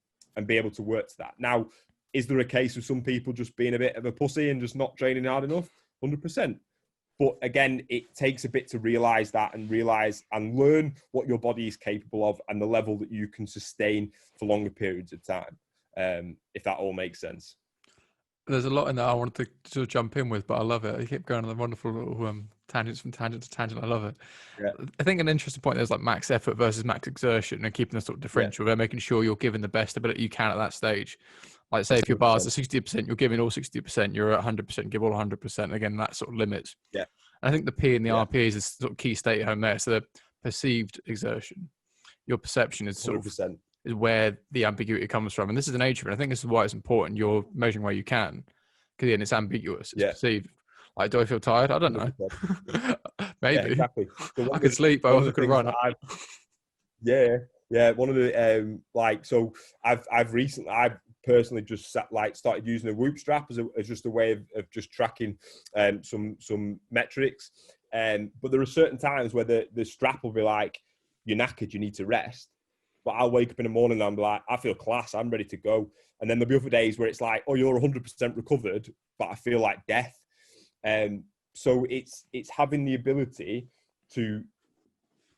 be able to work to that. Now, is there a case of some people just being a bit of a pussy and just not training hard enough? 100%. But again, it takes a bit to realize that and learn what your body is capable of and the level that you can sustain for longer periods of time, if that all makes sense. There's a lot in there I wanted to jump in with, but I love it. You keep going on a wonderful little tangents from tangent to tangent. I love it. Yeah. I think an interesting point is like max effort versus max exertion, and keeping the sort of differential. They're making sure you're giving the best ability you can at that stage. Like say if your bars are 60%, you're giving all 60%. You're at 100%, give all 100%. Again, that sort of limits. Yeah. And I think the P and the RP is a sort of key state home there. So the perceived exertion, your perception is sort 100%. of is where the ambiguity comes from. And this is the nature of it. I think this is why it's important. You're measuring where you can, because again, it's ambiguous. It's perceived. Like, do I feel tired? I don't know. Maybe. Yeah, exactly. So I could sleep, but I also could run. One of the I've personally just started using a Whoop strap as just a way of just tracking some metrics. But there are certain times where the strap will be like, you're knackered, you need to rest. But I'll wake up in the morning and I'm like, I feel class, I'm ready to go. And then there'll be other days where it's like, oh, you're 100% recovered, but I feel like death. So it's having the ability to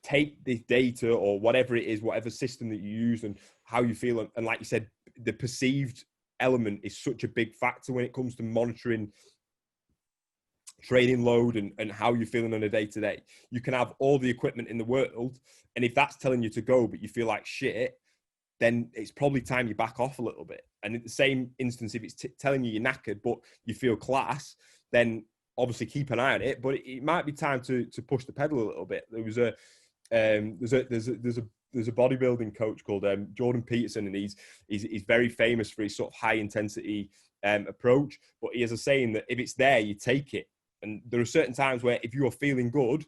take this data or whatever it is, whatever system that you use and how you feel. And like you said, the perceived element is such a big factor when it comes to monitoring training load and how you're feeling on a day-to-day. You can have all the equipment in the world, and if that's telling you to go, but you feel like shit, then it's probably time you back off a little bit. And in the same instance, if it's telling you you're knackered, but you feel class, then obviously keep an eye on it, but it might be time to push the pedal a little bit. There's a bodybuilding coach called Jordan Peterson, and he's very famous for his sort of high intensity approach. But he has a saying that if it's there, you take it. And there are certain times where if you are feeling good,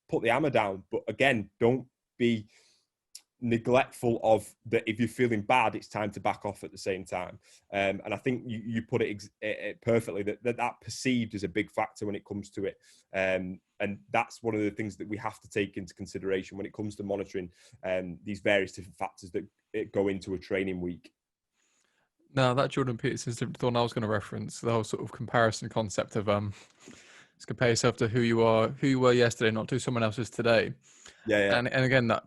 put the hammer down. But again, don't be neglectful of that. If you're feeling bad, it's time to back off at the same time. And I think you put it perfectly, that perceived is a big factor when it comes to it. And that's one of the things that we have to take into consideration when it comes to monitoring these various different factors that go into a training week. No, that Jordan Peterson's the one I was going to reference, the whole sort of comparison concept of just compare yourself to who you were yesterday, not to someone else's today. Yeah. And again, that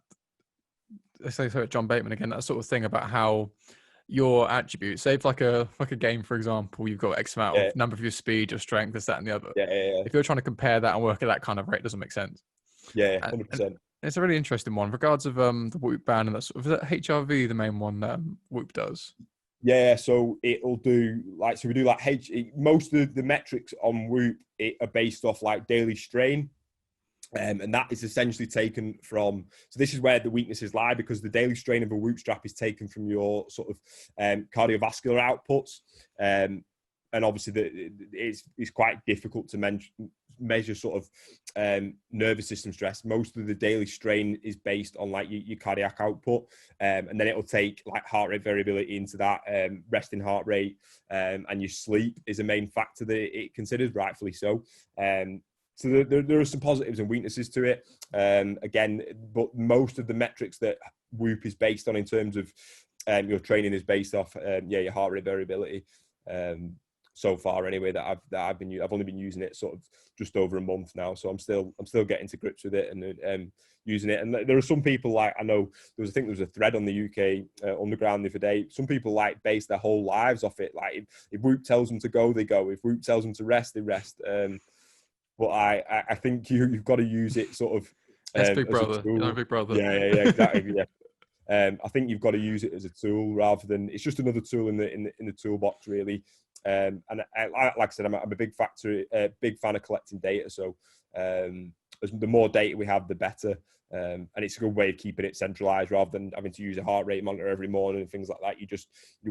I say so at John Bateman again, that sort of thing about how your attributes, say if like a game, for example, you've got X amount of number of your speed, your strength, this, that, and the other. Yeah. If you're trying to compare that and work at that kind of rate, it doesn't make sense. Yeah, 100%. And it's a really interesting one. Regards of the Whoop band and that sort of, is that HRV the main one that Whoop does? Yeah, so it'll do we do most of the metrics on Whoop are based off like daily strain. And that is essentially taken from, so this is where the weaknesses lie, because the daily strain of a Whoop strap is taken from your sort of cardiovascular outputs. And obviously it's quite difficult to measure sort of nervous system stress. Most of the daily strain is based on like your cardiac output. And then it'll take like heart rate variability into that, resting heart rate, and your sleep is a main factor that it considers, rightfully so. So there are some positives and weaknesses to it. Again, but most of the metrics that Whoop is based on in terms of your training is based off your heart rate variability. So far, anyway, that I've only been using it sort of just over a month now, so I'm still getting to grips with it and using it. And there are some people, like, I know there was a thread on the UK Underground the other day. Some people like base their whole lives off it. Like if Whoop tells them to go, they go. If Whoop tells them to rest, they rest. But I think you've got to use it sort of. That's Big Brother. Big Brother. Yeah, exactly. Yeah. I think you've got to use it as a tool rather than it's just another tool in the toolbox, really. And like I said, I'm a big fan of collecting data. So the more data we have, the better. And it's a good way of keeping it centralized rather than having to use a heart rate monitor every morning and things like that. You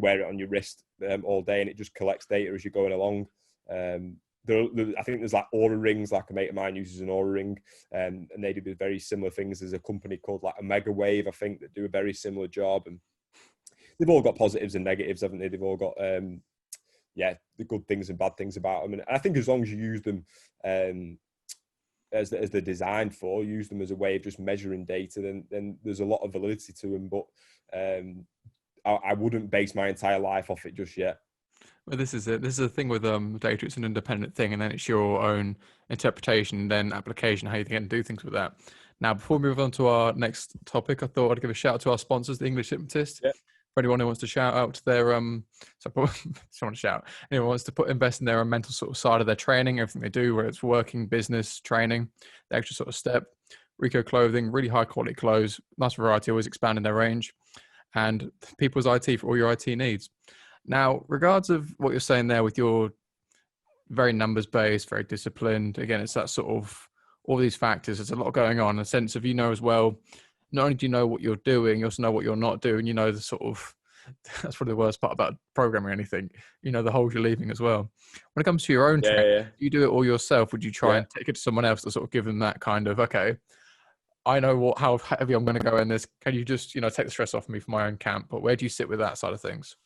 wear it on your wrist all day, and it just collects data as you're going along. I think there's like Oura rings, like a mate of mine uses an Oura ring, and they do very similar things. There's a company called like Omega Wave, I think, that do a very similar job, and they've all got positives and negatives, haven't they? They've all got the good things and bad things about them, and I think as long as you use them as they're designed for, use them as a way of just measuring data, then there's a lot of validity to them. But I wouldn't base my entire life off it just yet. Well, this is it. This is the thing with data. It's an independent thing, and then it's your own interpretation and then application, how you can do things with that. Now, before we move on to our next topic, I thought I'd give a shout out to our sponsors, the English Hypnotist. Yeah. for anyone who wants to shout out to their so just want to shout, anyone wants to invest in their mental sort of side of their training, everything they do, whether it's working, business, training, the extra sort of step. Rieco Clothing, really high quality clothes, nice variety, always expanding their range, and people's IT for all your IT needs. Now, regards of what you're saying there with your very numbers based, very disciplined, again, it's that sort of all these factors. There's a lot going on, a sense of, as well, not only do you know what you're doing, you also know what you're not doing. The sort of, that's probably the worst part about programming or anything, the holes you're leaving as well. When it comes to your own training, do you do it all yourself? Would you try and take it to someone else to sort of give them that kind of, okay, I know how heavy I'm going to go in this. Can you just, take the stress off me for my own camp? But where do you sit with that side of things?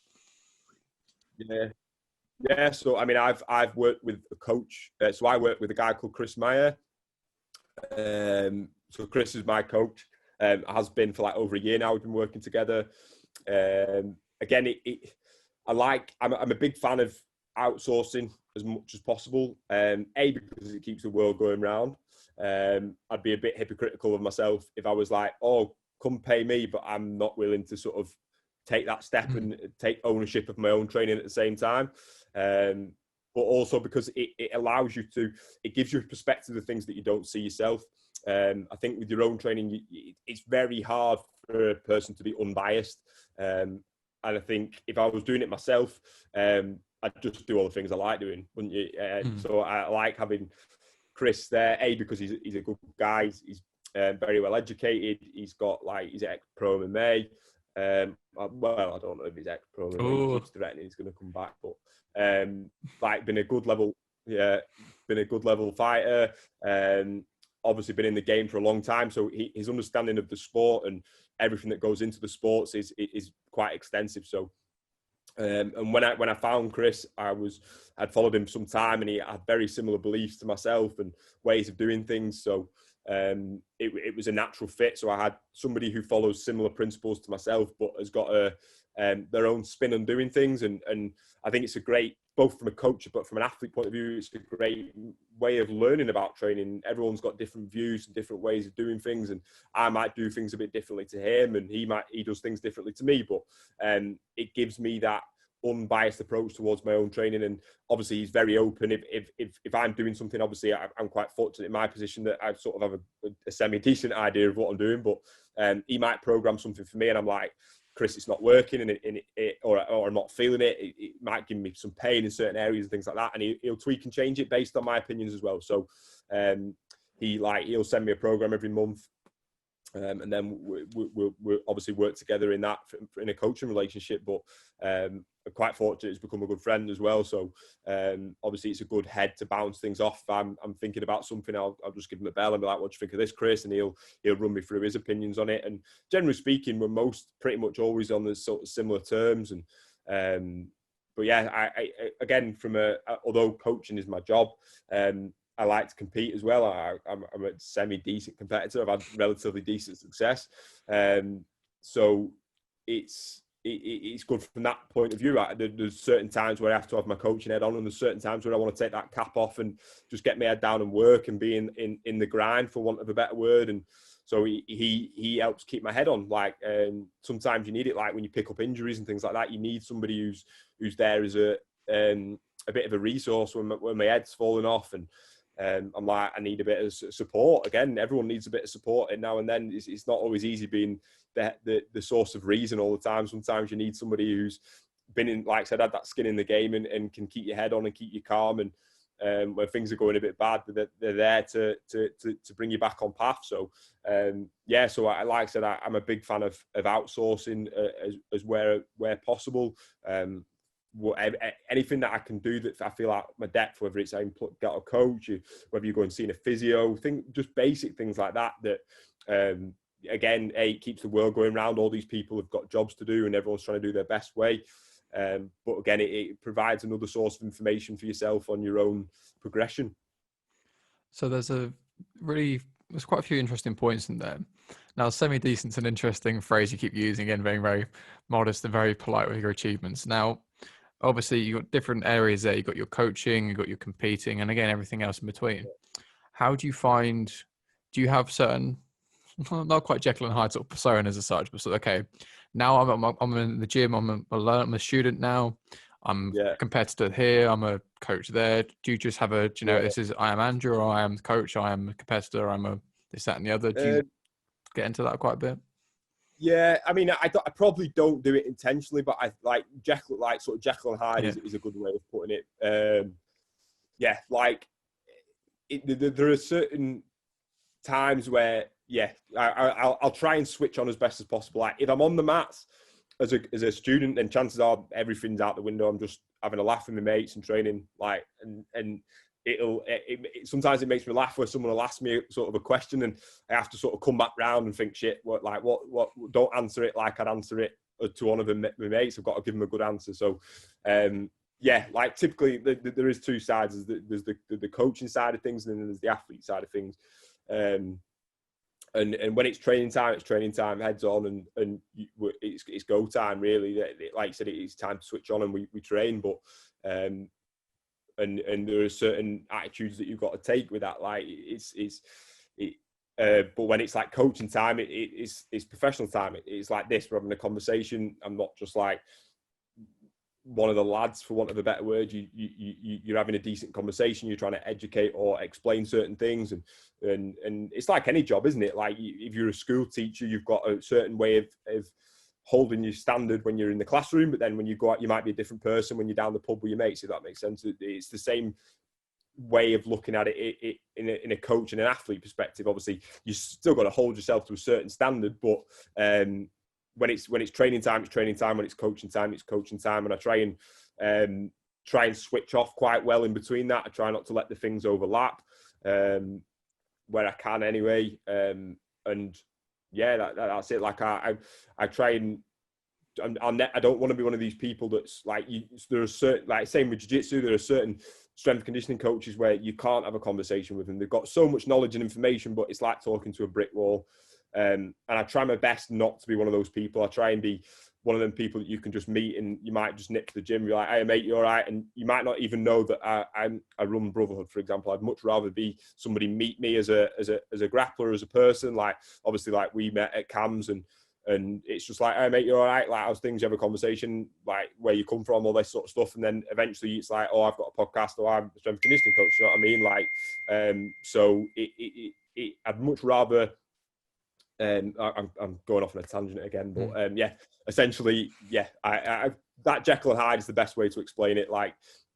Yeah. So, I mean, I've worked with a coach. So I work with a guy called Chris Meyer. So Chris is my coach. Has been for like over a year now. We've been working together. Again, I'm a big fan of outsourcing as much as possible. Because it keeps the world going round. I'd be a bit hypocritical of myself if I was like, oh, come pay me, but I'm not willing to sort of take that step and take ownership of my own training at the same time. But also because it allows you to, it gives you a perspective of things that you don't see yourself. I think with your own training, it's very hard for a person to be unbiased. And I think if I was doing it myself, I'd just do all the things I like doing, wouldn't you? So I like having Chris there, because he's a good guy. He's very well educated. He's ex-pro MMA. Well, I don't know if he's ex-pro MMA. He keeps threatening he's going to come back, but been a good level fighter. Obviously been in the game for a long time, so his understanding of the sport and everything that goes into the sports is quite extensive. So. And when I found Chris, I'd followed him some time, and he had very similar beliefs to myself and ways of doing things. So it was a natural fit. So I had somebody who follows similar principles to myself, but has got their own spin on doing things. And I think it's a great, both from a coach, but from an athlete point of view, it's a great way of learning about training. Everyone's got different views and different ways of doing things, and I might do things a bit differently to him, and he does things differently to me. But it gives me that unbiased approach towards my own training. And obviously he's very open. If I'm doing something, obviously I'm quite fortunate in my position that I sort of have a semi-decent idea of what I'm doing, but he might program something for me and I'm like, Chris, it's not working, or I'm not feeling it. It might give me some pain in certain areas and things like that, and he'll tweak and change it based on my opinions as well. So he'll send me a program every month, and then we'll obviously work together in that in a coaching relationship. But I'm quite fortunate he's become a good friend as well. So obviously it's a good head to bounce things off. If I'm thinking about something, I'll just give him a bell and be like, what do you think of this, Chris? And he'll run me through his opinions on it. And generally speaking, we're pretty much always on the sort of similar terms. And but yeah, I again, although coaching is my job, I like to compete as well. I'm a semi-decent competitor. I've had relatively decent success. So it's good from that point of view. There's certain times where I have to have my coaching head on, and there's certain times where I want to take that cap off and just get my head down and work and be in the grind, for want of a better word. And so he helps keep my head on. Sometimes you need it, like when you pick up injuries and things like that. You need somebody who's there as a bit of a resource when my head's falling off, and I'm like, I need a bit of support. Again, everyone needs a bit of support, and now and then it's not always easy being the source of reason all the time. Sometimes you need somebody who's been in, like I said, had that skin in the game and can keep your head on and keep you calm. And when things are going a bit bad, they're there to bring you back on path. So so like I said, I'm a big fan of outsourcing as where possible. Anything that I can do that I feel like my depth, whether it's get a coach, whether you go and see a physio, just basic things like that. Again, it keeps the world going round. All these people have got jobs to do, and everyone's trying to do their best way. But again, it provides another source of information for yourself on your own progression. So there's quite a few interesting points in there. Now, semi-decent's an interesting phrase you keep using, again, being very modest and very polite with your achievements. Now, obviously, you've got different areas there. You've got your coaching, you've got your competing, and again, everything else in between. How do you have certain, not quite Jekyll and Hyde sort of personas as such, but okay, now I'm in the gym. I'm a student now. I'm Yeah. a competitor here. I'm a coach there. Do you just have do you know, Yeah. this is, I am Andrew, or I am the coach, I am a competitor, I'm a this, that, and the other. Do you get into that quite a bit? Yeah, I mean, I probably don't do it intentionally, but I like Jekyll, like sort of Jekyll and Hyde is a good way of putting it. Yeah, like there are certain times where, yeah, I'll try and switch on as best as possible. Like if I'm on the mats as a student, then chances are everything's out the window. I'm just having a laugh with my mates and training. Like and sometimes it makes me laugh where someone will ask me sort of a question and I have to sort of come back round and think, shit, what don't answer it like I'd answer it to one of my mates. I've got to give them a good answer. So yeah, like typically there is two sides. There's the coaching side of things, and then there's the athlete side of things. And when it's training time, heads on, and it's go time really. Like you said, it's time to switch on and we train. But and there are certain attitudes that you've got to take with that. Like but when it's like coaching time, it's professional time. It's like this. We're having a conversation. I'm not just like one of the lads, for want of a better word. You're having a decent conversation. You're trying to educate or explain certain things, and it's like any job, isn't it? Like if you're a school teacher, you've got a certain way of holding your standard when you're in the classroom, but then when you go out, you might be a different person when you're down the pub with your mates. If that makes sense, it's the same way of looking at it in a coach and an athlete perspective. Obviously, you still got to hold yourself to a certain standard, but when it's training time, it's training time. When it's coaching time, it's coaching time. And I try and switch off quite well in between that. I try not to let the things overlap where I can anyway. And yeah, that's it. Like I try and I don't want to be one of these people that's like there are certain, like same with jiu-jitsu, there are certain strength conditioning coaches where you can't have a conversation with them. They've got so much knowledge and information, but it's like talking to a brick wall. And I try my best not to be one of those people. I try and be one of them people that you can just meet and you might just nip to the gym. You're like, hey mate, you all right? And you might not even know that I run Brotherhood, for example. I'd much rather be somebody meet me as a grappler, as a person. Like obviously, like we met at CAMS and it's just like, hey mate, you all right? Like how's things? You have a conversation, like where you come from, all this sort of stuff. And then eventually it's like, oh, I've got a podcast, or I'm a strength conditioning coach. You know what I mean? Like, so I'd much rather. I'm going off on a tangent again, but yeah, essentially, yeah, I that Jekyll and Hyde is the best way to explain it. Like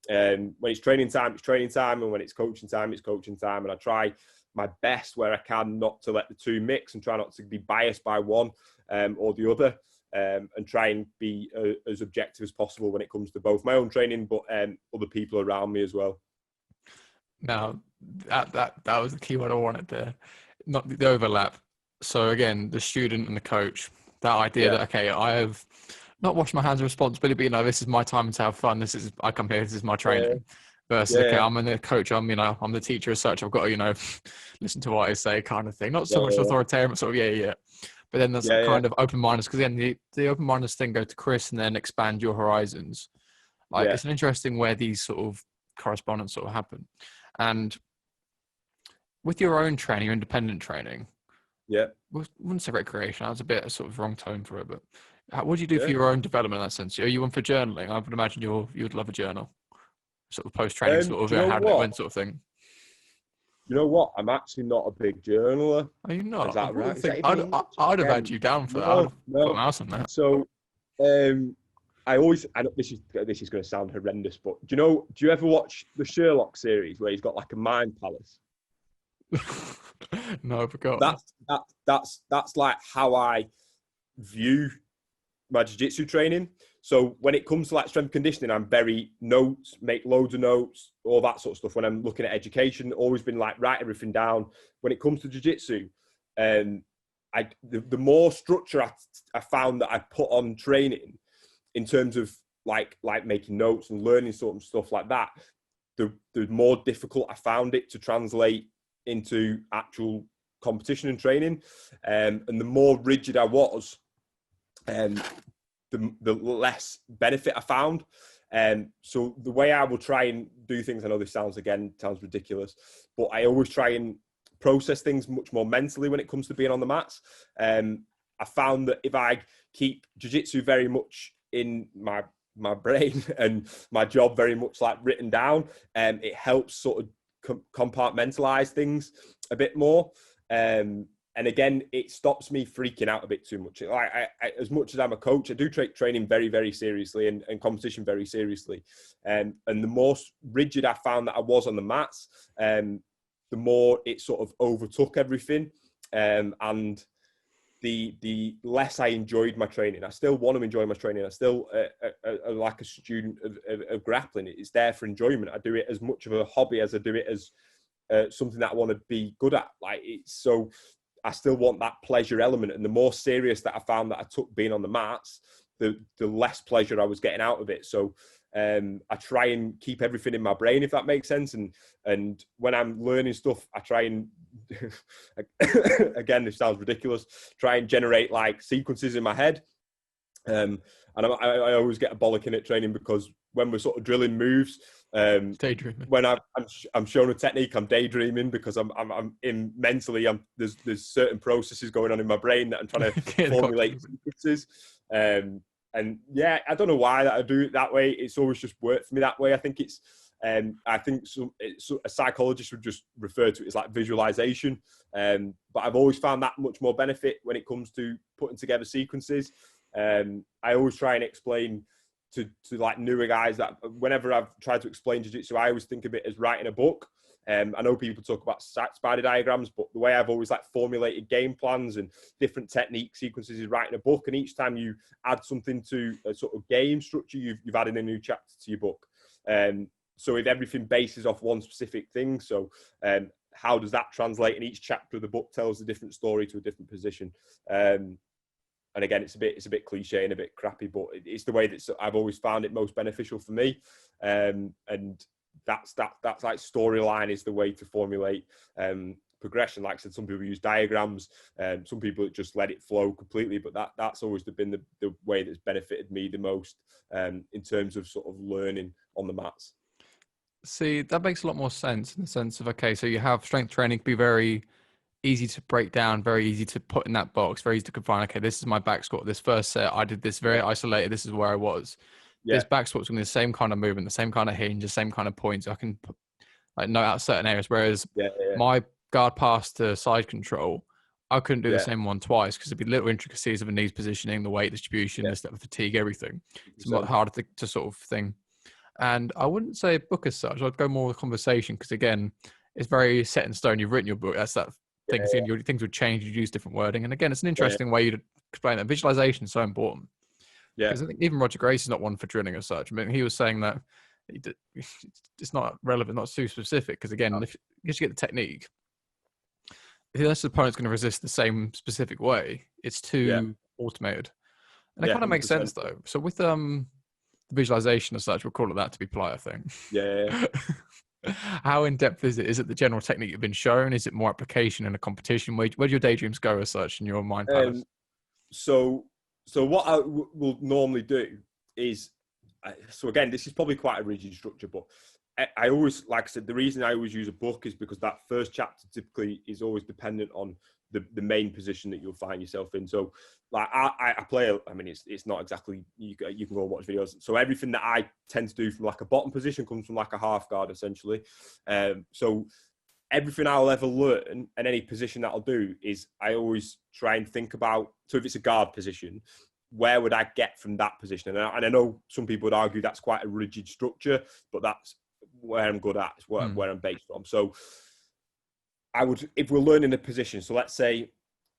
when it's training time, it's training time, and when it's coaching time, it's coaching time. And I try my best where I can not to let the two mix and try not to be biased by one or the other, and try and be as objective as possible when it comes to both my own training, but other people around me as well. Now, that was the key word I wanted there, not the overlap. So again, the student and the coach, that idea that, okay, I have not washed my hands of responsibility, but, you know, this is my time to have fun. I come here, this is my training. Versus, okay, I'm the coach, I'm the teacher as such. I've got to, you know, listen to what I say kind of thing. Not so much authoritarian, but sort of, yeah. But then there's kind of open-mindedness, because again, the open-mindedness thing, go to Chris and then expand your horizons. Like, it's an interesting where these sort of correspondence sort of happen. And with your own training, your independent training, I wouldn't say recreation. That was a bit of sort of wrong tone for it, but what do you do for your own development in that sense? Are you one for journaling? I would imagine you'd love a journal, sort of post-training sort of how it went sort of thing. You know what? I'm actually not a big journaler. Are you not? Is that right? I'd have had you down for that. I'd have put a mouse on that. So, I know this is going to sound horrendous, but do you ever watch the Sherlock series where he's got like a mind palace? No, I forgot. That's like how I view my jiu-jitsu training. So when it comes to like strength conditioning, I'm very notes, make loads of notes, all that sort of stuff. When I'm looking at education, always been like write everything down. When it comes to jiu-jitsu, the more structure I found that I put on training in terms of like making notes and learning sort of stuff like that, the more difficult I found it to translate into actual competition and training. And the more rigid I was, the less benefit I found. So the way I will try and do things, I know this sounds ridiculous, but I always try and process things much more mentally when it comes to being on the mats. I found that if I keep jiu-jitsu very much in my brain and my job very much like written down, it helps sort of compartmentalize things a bit more. And again, it stops me freaking out a bit too much. Like as much as I'm a coach, I do take training very, very seriously and competition very seriously. And the more rigid I found that I was on the mats, the more it sort of overtook everything. And the less I enjoyed my training. I still want to enjoy my training. I still like a student of grappling. It's there for enjoyment. I do it as much of a hobby as I do it as something that I want to be good at. Like it's so. I still want that pleasure element, and the more serious that I found that I took being on the mats, the less pleasure I was getting out of it. So I try and keep everything in my brain, if that makes sense. And when I'm learning stuff, I try and again, this sounds ridiculous, try and generate like sequences in my head. And I always get a bollocking at training because when we're sort of drilling moves, daydreaming. When I'm shown a technique, I'm daydreaming because I'm in mentally. There's certain processes going on in my brain that I'm trying to formulate sequences. And yeah, I don't know why that I do it that way. It's always just worked for me that way. I think it's a psychologist would just refer to it as like visualization. But I've always found that much more benefit when it comes to putting together sequences. I always try and explain to like newer guys that whenever I've tried to explain jiu-jitsu, I always think of it as writing a book. I know people talk about spider diagrams, but the way I've always like formulated game plans and different technique sequences is writing a book. And each time you add something to a sort of game structure, you've added a new chapter to your book. So if everything bases off one specific thing, so how does that translate? And each chapter of the book tells a different story to a different position. And again, it's a bit cliche and a bit crappy, but it's the way that I've always found it most beneficial for me. And that's like storyline is the way to formulate progression. Like I said, some people use diagrams, some people just let it flow completely. But that's always been the way that's benefited me the most in terms of sort of learning on the mats. See, that makes a lot more sense in the sense of, okay, so you have strength training can be very easy to break down, very easy to put in that box, very easy to confine. Okay, this is my back squat. This first set, I did this very isolated. This is where I was. Yeah. This back squat's going to be the same kind of movement, the same kind of hinge, the same kind of points. I can put, like note out certain areas. Whereas my guard pass to side control, I couldn't do the same one twice because there'd be little intricacies of a knees positioning, the weight distribution, the step of fatigue, everything. It's a lot harder to sort of thing. And I wouldn't say a book as such. I'd go more with conversation because again, it's very set in stone. You've written your book. That's that thing. Things would change. You use different wording. And again, it's an interesting way to explain that. Visualization is so important. Yeah. Because I think even Roger Grace is not one for drilling as such. I mean, he was saying that it's not relevant, not too specific. Because again, if you get the technique, if the opponent's going to resist the same specific way, it's too automated. And it kind of makes sense though. So with the visualization as such, we'll call it that to be polite, I think. Yeah. How in depth is it? Is it the general technique you've been shown? Is it more application in a competition? Where do your daydreams go as such in your mind palace? So what I will normally do is, so again, this is probably quite a rigid structure, but I always, like I said, the reason I always use a book is because that first chapter typically is always dependent on the main position that you'll find yourself in. So like I play, I mean, it's not exactly, you can go and watch videos. So everything that I tend to do from like a bottom position comes from like a half guard essentially. So everything I'll ever learn and any position that I'll do is I always try and think about, so if it's a guard position, where would I get from that position? And I know some people would argue that's quite a rigid structure, but that's where I'm good at, it's where I'm based from. So I would, if we're learning a position, so let's say,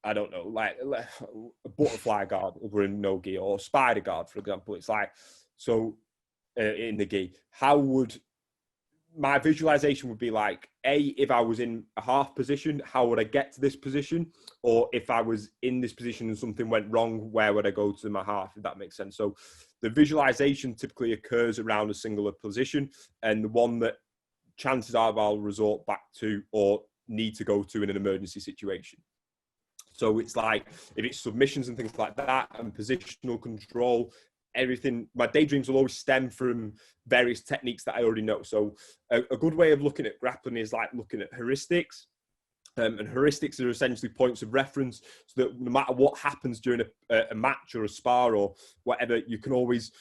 I don't know, like a butterfly guard if we're in no gi, or spider guard, for example. It's like, so in the gi, how would my visualization would be like, if I was in a half position, how would I get to this position? Or if I was in this position and something went wrong, where would I go to my half, if that makes sense? So the visualization typically occurs around a singular position, and the one that chances are I'll resort back to or need to go to in an emergency situation. So it's like, if it's submissions and things like that and positional control, everything, my daydreams will always stem from various techniques that I already know. So a good way of looking at grappling is like looking at heuristics. And heuristics are essentially points of reference, so that no matter what happens during a match or a spar or whatever, you can always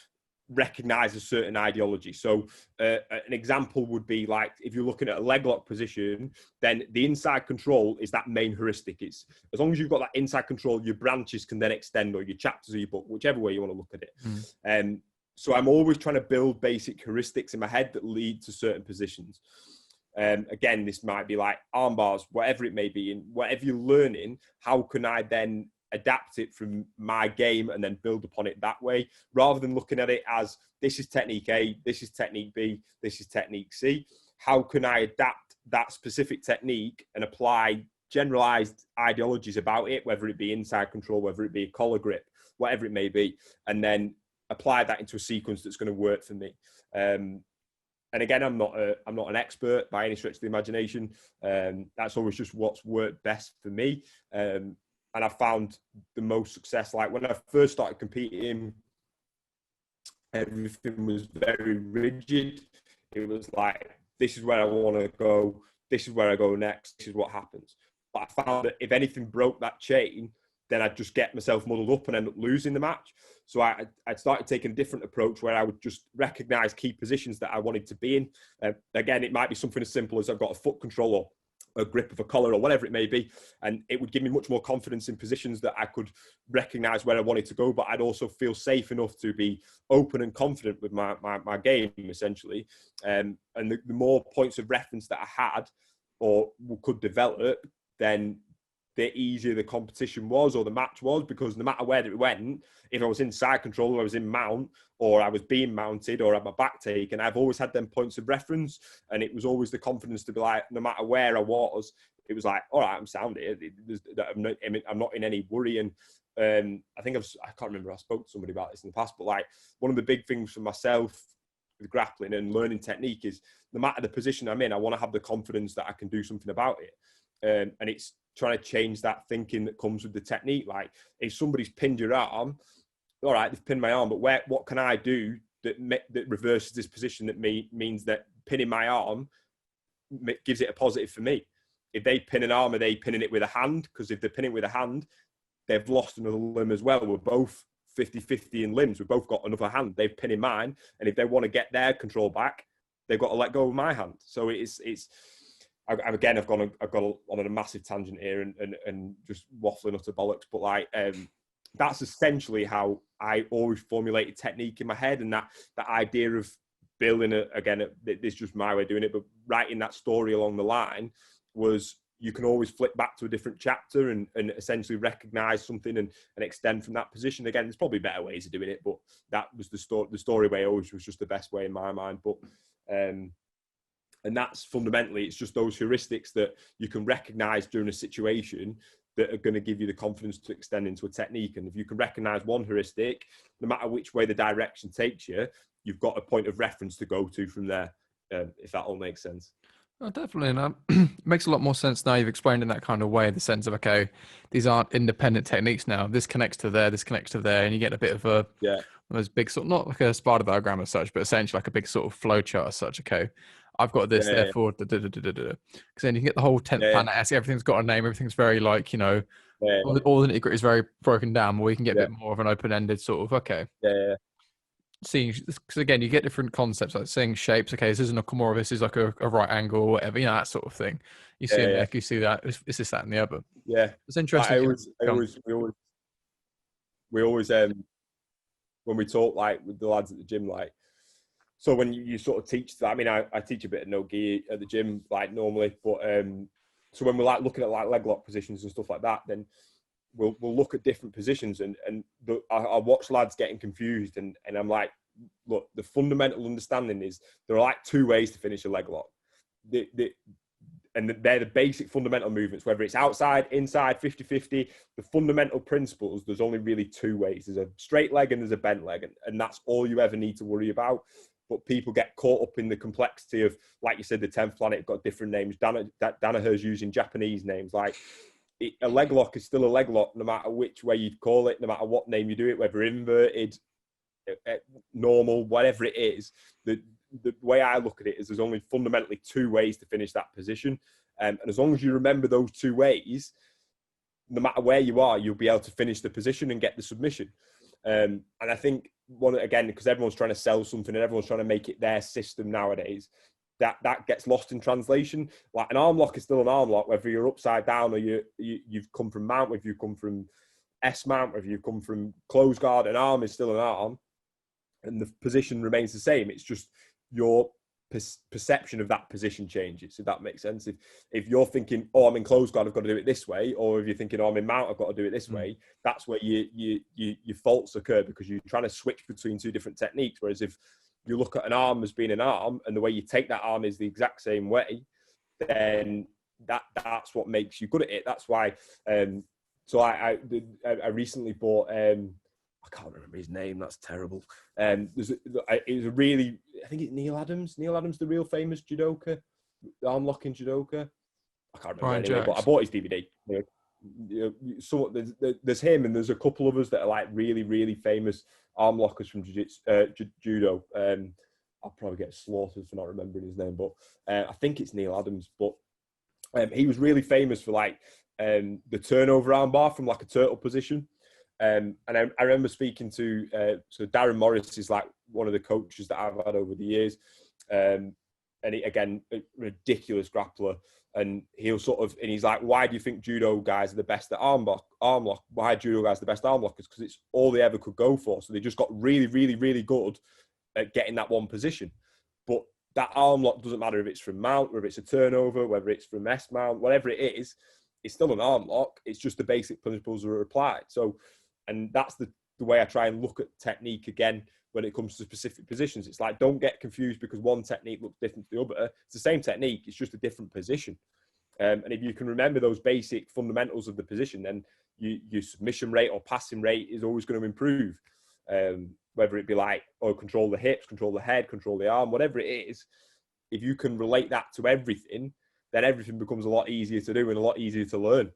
recognize a certain ideology. So an example would be like, if you're looking at a leg lock position, then the inside control is that main heuristic. It's as long as you've got that inside control, your branches can then extend, or your chapters of your book, whichever way you want to look at it. So I'm always trying to build basic heuristics in my head that lead to certain positions. Again, this might be like arm bars, whatever it may be, and whatever you're learning, how can I then adapt it from my game and then build upon it that way, rather than looking at it as this is technique A, this is technique B, this is technique C. How can I adapt that specific technique and apply generalized ideologies about it, whether it be inside control, whether it be a collar grip, whatever it may be, and then apply that into a sequence that's going to work for me. And again, I'm not an expert by any stretch of the imagination. That's always just what's worked best for me. And I found the most success, like when I first started competing, everything was very rigid. It was like, this is where I want to go. This is where I go next. This is what happens. But I found that if anything broke that chain, then I'd just get myself muddled up and end up losing the match. So I started taking a different approach where I would just recognize key positions that I wanted to be in. Again, it might be something as simple as I've got a foot control or a grip of a collar or whatever it may be. And it would give me much more confidence in positions that I could recognize where I wanted to go, but I'd also feel safe enough to be open and confident with my game, essentially. And the more points of reference that I had or could develop, then the easier the competition was or the match was, because no matter where it went, if I was in side control or I was in mount or I was being mounted or had my back taken, I've always had them points of reference, and it was always the confidence to be like, no matter where I was, it was like, all right, I'm sound here. I'm not in any worry. And I think I can't remember, I spoke to somebody about this in the past, but like one of the big things for myself with grappling and learning technique is no matter the position I'm in, I want to have the confidence that I can do something about it. And it's trying to change that thinking that comes with the technique. Like if somebody's pinned your arm, all right, they've pinned my arm, but what can I do that reverses this position that means that pinning my arm gives it a positive for me? If they pin an arm, are they pinning it with a hand? Because if they're pinning with a hand, they've lost another limb as well. We're both 50-50 in limbs. We've both got another hand. They've pinned mine. And if they want to get their control back, they've got to let go of my hand. So I've gone on a massive tangent here and just waffling utter bollocks. But like, that's essentially how I always formulated technique in my head. And that idea of building this is just my way of doing it, but writing that story along the line was, you can always flip back to a different chapter and essentially recognize something and extend from that position. Again, there's probably better ways of doing it, but that was the story way always was just the best way in my mind. But, and that's fundamentally, it's just those heuristics that you can recognize during a situation that are going to give you the confidence to extend into a technique. And if you can recognize one heuristic, no matter which way the direction takes you, you've got a point of reference to go to from there, if that all makes sense. Oh, definitely. And it makes a lot more sense now you've explained in that kind of way, the sense of, okay, these aren't independent techniques now. This connects to there, this connects to there. And you get a bit of those big sort of, not like a spider diagram as such, but essentially like a big sort of flow chart as such. Okay, I've got this, therefore, because then you can get the whole 10th planet. Everything's got a name. Everything's very like, all the nitty-gritty is very broken down, where you can get a bit more of an open-ended sort of, okay. Seeing, because again, you get different concepts, like seeing shapes. Okay, this isn't a Kimura, this is like a right angle or whatever, that sort of thing. You see a neck, you see that. It's this, that, and the other. Yeah, it's interesting. We always when we talk like with the lads at the gym, like, so when you sort of teach that, I mean, I teach a bit of no gi at the gym, like normally, but so when we're like looking at like leg lock positions and stuff like that, then we'll look at different positions and I watch lads getting confused and I'm like, look, the fundamental understanding is there are like two ways to finish a leg lock. And they're the basic fundamental movements, whether it's outside, inside, 50-50, the fundamental principles, there's only really two ways. There's a straight leg and there's a bent leg, and that's all you ever need to worry about. But people get caught up in the complexity of, like you said, the 10th planet got different names. Danaher's using Japanese names. Like, a leg lock is still a leg lock, no matter which way you'd call it, no matter what name you do it, whether inverted, normal, whatever it is. The way I look at it is there's only fundamentally two ways to finish that position. And as long as you remember those two ways, no matter where you are, you'll be able to finish the position and get the submission. And I think, again, because everyone's trying to sell something and everyone's trying to make it their system nowadays, that gets lost in translation. Like an arm lock is still an arm lock, whether you're upside down or you've come from mount, whether you come from S mount, whether you come from close guard. An arm is still an arm, and the position remains the same. It's just your perception of that position changes, if that makes sense. If you're thinking, oh, I'm in close guard, I've got to do it this way, or if you're thinking, oh, I'm in mount, I've got to do it this way, that's where your faults occur, because you're trying to switch between two different techniques. Whereas if you look at an arm as being an arm, and the way you take that arm is the exact same way, then that's what makes you good at it. That's why. So I recently bought. I can't remember his name. That's terrible. It was a really. I think it's Neil Adams. Neil Adams, the real famous judoka, the arm locking judoka. I can't remember anyway, but I bought his DVD. So there's him, and there's a couple of us that are like really, really famous arm lockers from judo. I'll probably get slaughtered for not remembering his name, but I think it's Neil Adams. But he was really famous for like the turnover arm bar from like a turtle position. And I remember speaking to so Darren Morris is like one of the coaches that I've had over the years, and he, again, a ridiculous grappler. And he'll and he's like, why do you think judo guys are the best at arm lock? Why are judo guys the best arm lockers? Because it's all they ever could go for. So they just got really, really, really good at getting that one position. But that arm lock doesn't matter if it's from mount, or if it's a turnover, whether it's from S mount, whatever it is, it's still an arm lock. It's just the basic principles are applied. So, and that's the way I try and look at technique again when it comes to specific positions. It's like, don't get confused because one technique looks different to the other. It's the same technique, it's just a different position. And if you can remember those basic fundamentals of the position, then your submission rate or passing rate is always going to improve. Whether it be like, oh, control the hips, control the head, control the arm, whatever it is, if you can relate that to everything, then everything becomes a lot easier to do and a lot easier to learn.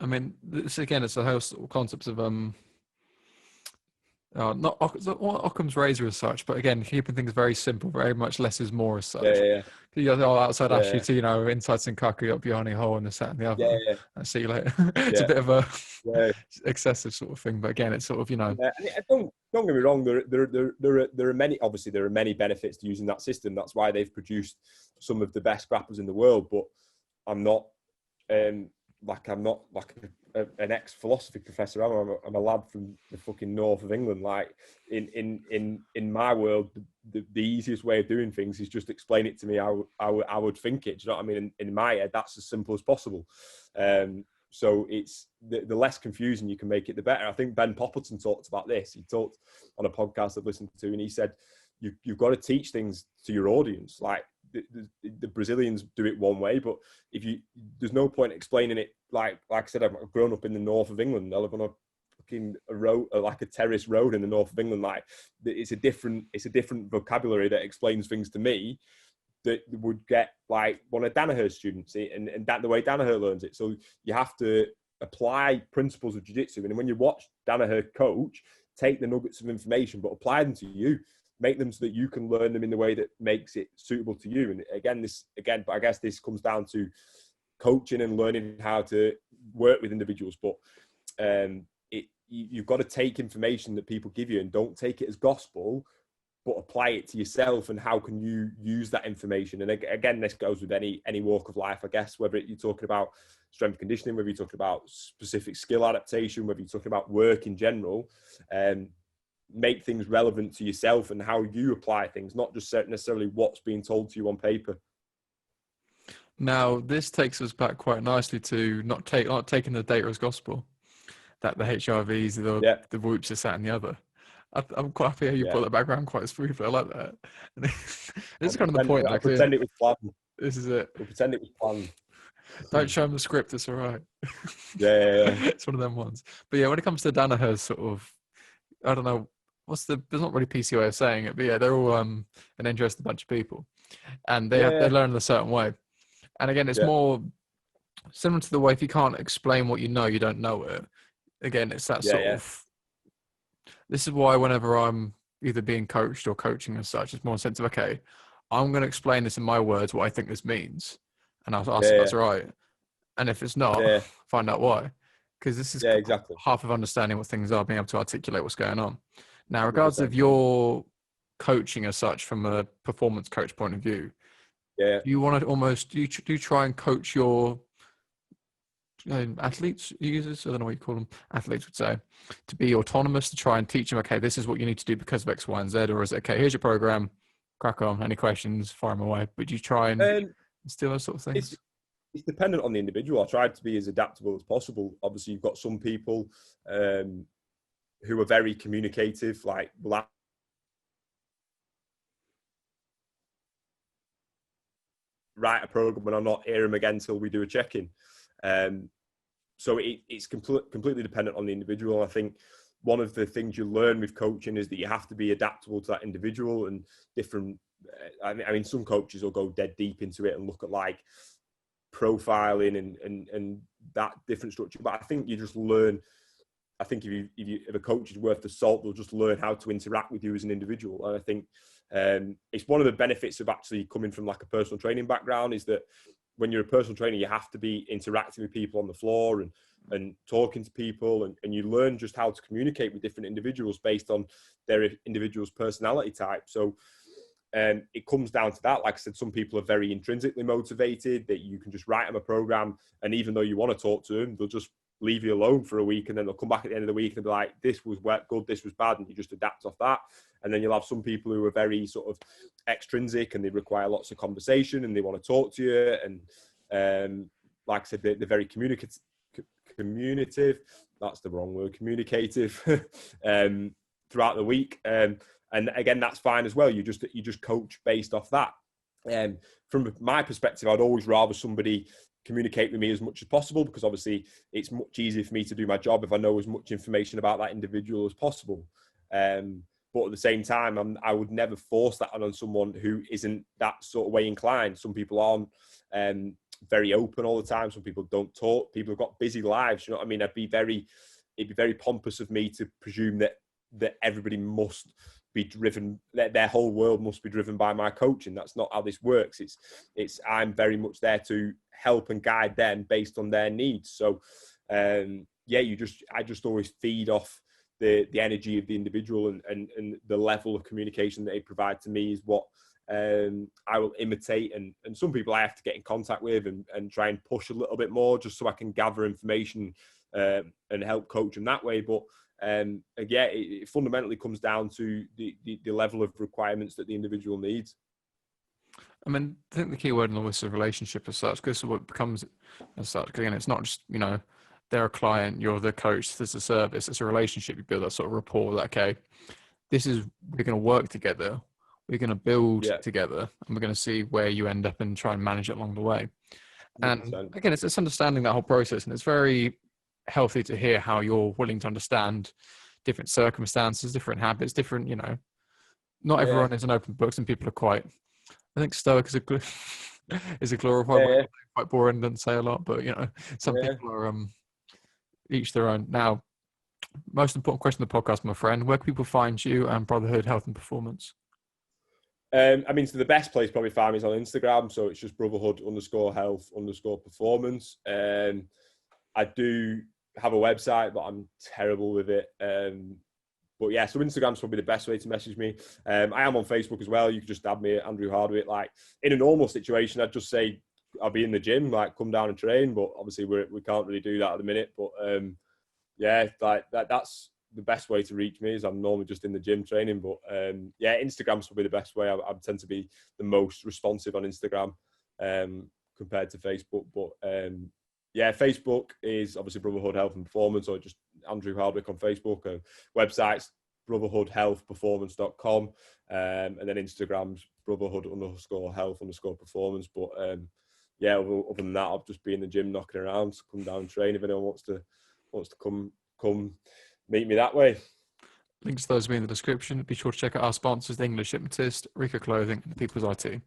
I mean, this again, it's a whole sort of concepts of not Occam's razor as such, but again, keeping things very simple, very much less is more as such. You got outside Ashley to, inside Senkaku, up behind a hole and this, that, and the other. I see you later. It's a bit of a excessive sort of thing, but again, it's sort of, Don't get me wrong. There are many. Obviously, there are many benefits to using that system. That's why they've produced some of the best grapplers in the world. But I'm not like an ex-philosophy professor. I'm a lad from the fucking north of England. Like in my world, the easiest way of doing things is just explain it to me how I would think it. Do you know what I mean? In my head, that's as simple as possible. So it's the less confusing you can make it, the better. I think Ben Popperton talked about this. He talked on a podcast I've listened to, and he said you've got to teach things to your audience. Like the Brazilians do it one way, but there's no point explaining it. Like I said, I've grown up in the north of England. I live on a fucking road, like a terrace road in the north of England. Like it's a different vocabulary that explains things to me that would get like one of Danaher's students, and that the way Danaher learns it. So you have to apply principles of jiu-jitsu, and when you watch Danaher coach, take the nuggets of information, but apply them to you. Make them so that you can learn them in the way that makes it suitable to you. And but I guess this comes down to coaching and learning how to work with individuals. But you've got to take information that people give you and don't take it as gospel, but apply it to yourself. And how can you use that information? And again, this goes with any walk of life, I guess, whether you're talking about strength conditioning, whether you're talking about specific skill adaptation, whether you're talking about work in general. Make things relevant to yourself and how you apply things, not just necessarily what's being told to you on paper. Now, this takes us back quite nicely to not taking the data as gospel, that the HRVs, the whoops, this, that, and the other. I'm quite happy how you brought that background quite smoothly. I like that. This is kind of the point. I pretend it was planned. This is it. We'll pretend it was planned. Don't show them the script. It's all right. Yeah. It's one of them ones. But yeah, when it comes to Danaher's sort of, I don't know, there's not really PC way of saying it, but yeah, they're all an interesting bunch of people, and they learn in a certain way. And again, it's more similar to the way if you can't explain what you know, you don't know it. Again, it's that sort of. This is why whenever I'm either being coached or coaching as such, it's more a sense of, okay, I'm going to explain this in my words, what I think this means. And I'll ask if Yeah, that's right. And if it's not, yeah, find out why. Because this is yeah, exactly. half of understanding what things are, being able to articulate what's going on. Now, regards of 100%. your coaching as such, from a performance coach point of view, Yeah. do you want to almost, do you try and coach your athletes, users, I don't know what you call them, athletes would say, to be autonomous, to try and teach them, okay, this is what you need to do because of X, Y, and Z, or is it, okay, here's your program, crack on, any questions, fire them away, but do you try and instill those sort of things? It's dependent on the individual. I tried to be as adaptable as possible. Obviously, you've got some people who are very communicative, like write a program and I'll not hear them again until we do a check-in. So it's completely dependent on the individual. I think one of the things you learn with coaching is that you have to be adaptable to that individual and different. I mean, some coaches will go dead deep into it and look at like profiling and that different structure. But I think you just learn. I think if a coach is worth the salt, they'll just learn how to interact with you as an individual. And I think it's one of the benefits of actually coming from like a personal training background is that when you're a personal trainer, you have to be interacting with people on the floor and talking to people, and you learn just how to communicate with different individuals based on their individual's personality type. So it comes down to that. Like I said, some people are very intrinsically motivated that you can just write them a program, and even though you want to talk to them, they'll just leave you alone for a week, and then they'll come back at the end of the week and be like, this was good, this was bad, and you just adapt off that. And then you'll have some people who are very sort of extrinsic and they require lots of conversation and they want to talk to you. And like I said, they're very communicative. That's the wrong word, communicative throughout the week. And again, that's fine as well. You just coach based off that. From my perspective, I'd always rather somebody communicate with me as much as possible, because obviously it's much easier for me to do my job if I know as much information about that individual as possible. But at the same time, I would never force that on someone who isn't that sort of way inclined. Some people aren't very open all the time. Some people don't talk. People have got busy lives. You know what I mean? It'd be very pompous of me to presume that everybody must be driven, that their whole world must be driven by my coaching. That's not how this works. I'm very much there to help and guide them based on their needs. So I just always feed off the energy of the individual, and the level of communication that they provide to me is what I will imitate. And some people I have to get in contact with and try and push a little bit more just so I can gather information and help coach them that way. But it fundamentally comes down to the level of requirements that the individual needs. I mean, I think the key word in all this is relationship as such, because what becomes as such, again, it's not just, they're a client, you're the coach, there's a service, it's a relationship. You build that sort of rapport that, okay, we're going to work together, we're going to build together, and we're going to see where you end up and try and manage it along the way. 100%. And again, it's understanding that whole process, and it's very healthy to hear how you're willing to understand different circumstances, different habits, different, not everyone is an open book. Some people are quite, I think stoic is a glorified way, quite boring, doesn't say a lot, but some people are each their own. Now, most important question of the podcast, my friend, where can people find you and Brotherhood Health and Performance? So the best place probably find me is on Instagram. So it's just Brotherhood_Health_Performance. I do have a website, but I'm terrible with it. But yeah, so Instagram's probably the best way to message me. I am on Facebook as well. You can just add me at Andrew Hardwick. Like in a normal situation, I'd just say I'll be in the gym, like come down and train. But obviously we can't really do that at the minute. But that's the best way to reach me is I'm normally just in the gym training. But Instagram's probably the best way. I tend to be the most responsive on Instagram compared to Facebook. But Facebook is obviously Brotherhood Health and Performance, or just Andrew Hardwick on Facebook. Websites brotherhoodhealthperformance.com, and then Instagram's Brotherhood_Health_Performance. But other than that, I'll just be in the gym knocking around. So come down and train if anyone wants to come meet me that way. Links to those will be in the description. Be sure to check out our sponsors, the English Hypnotist, Rieco Clothing, and the People's IT.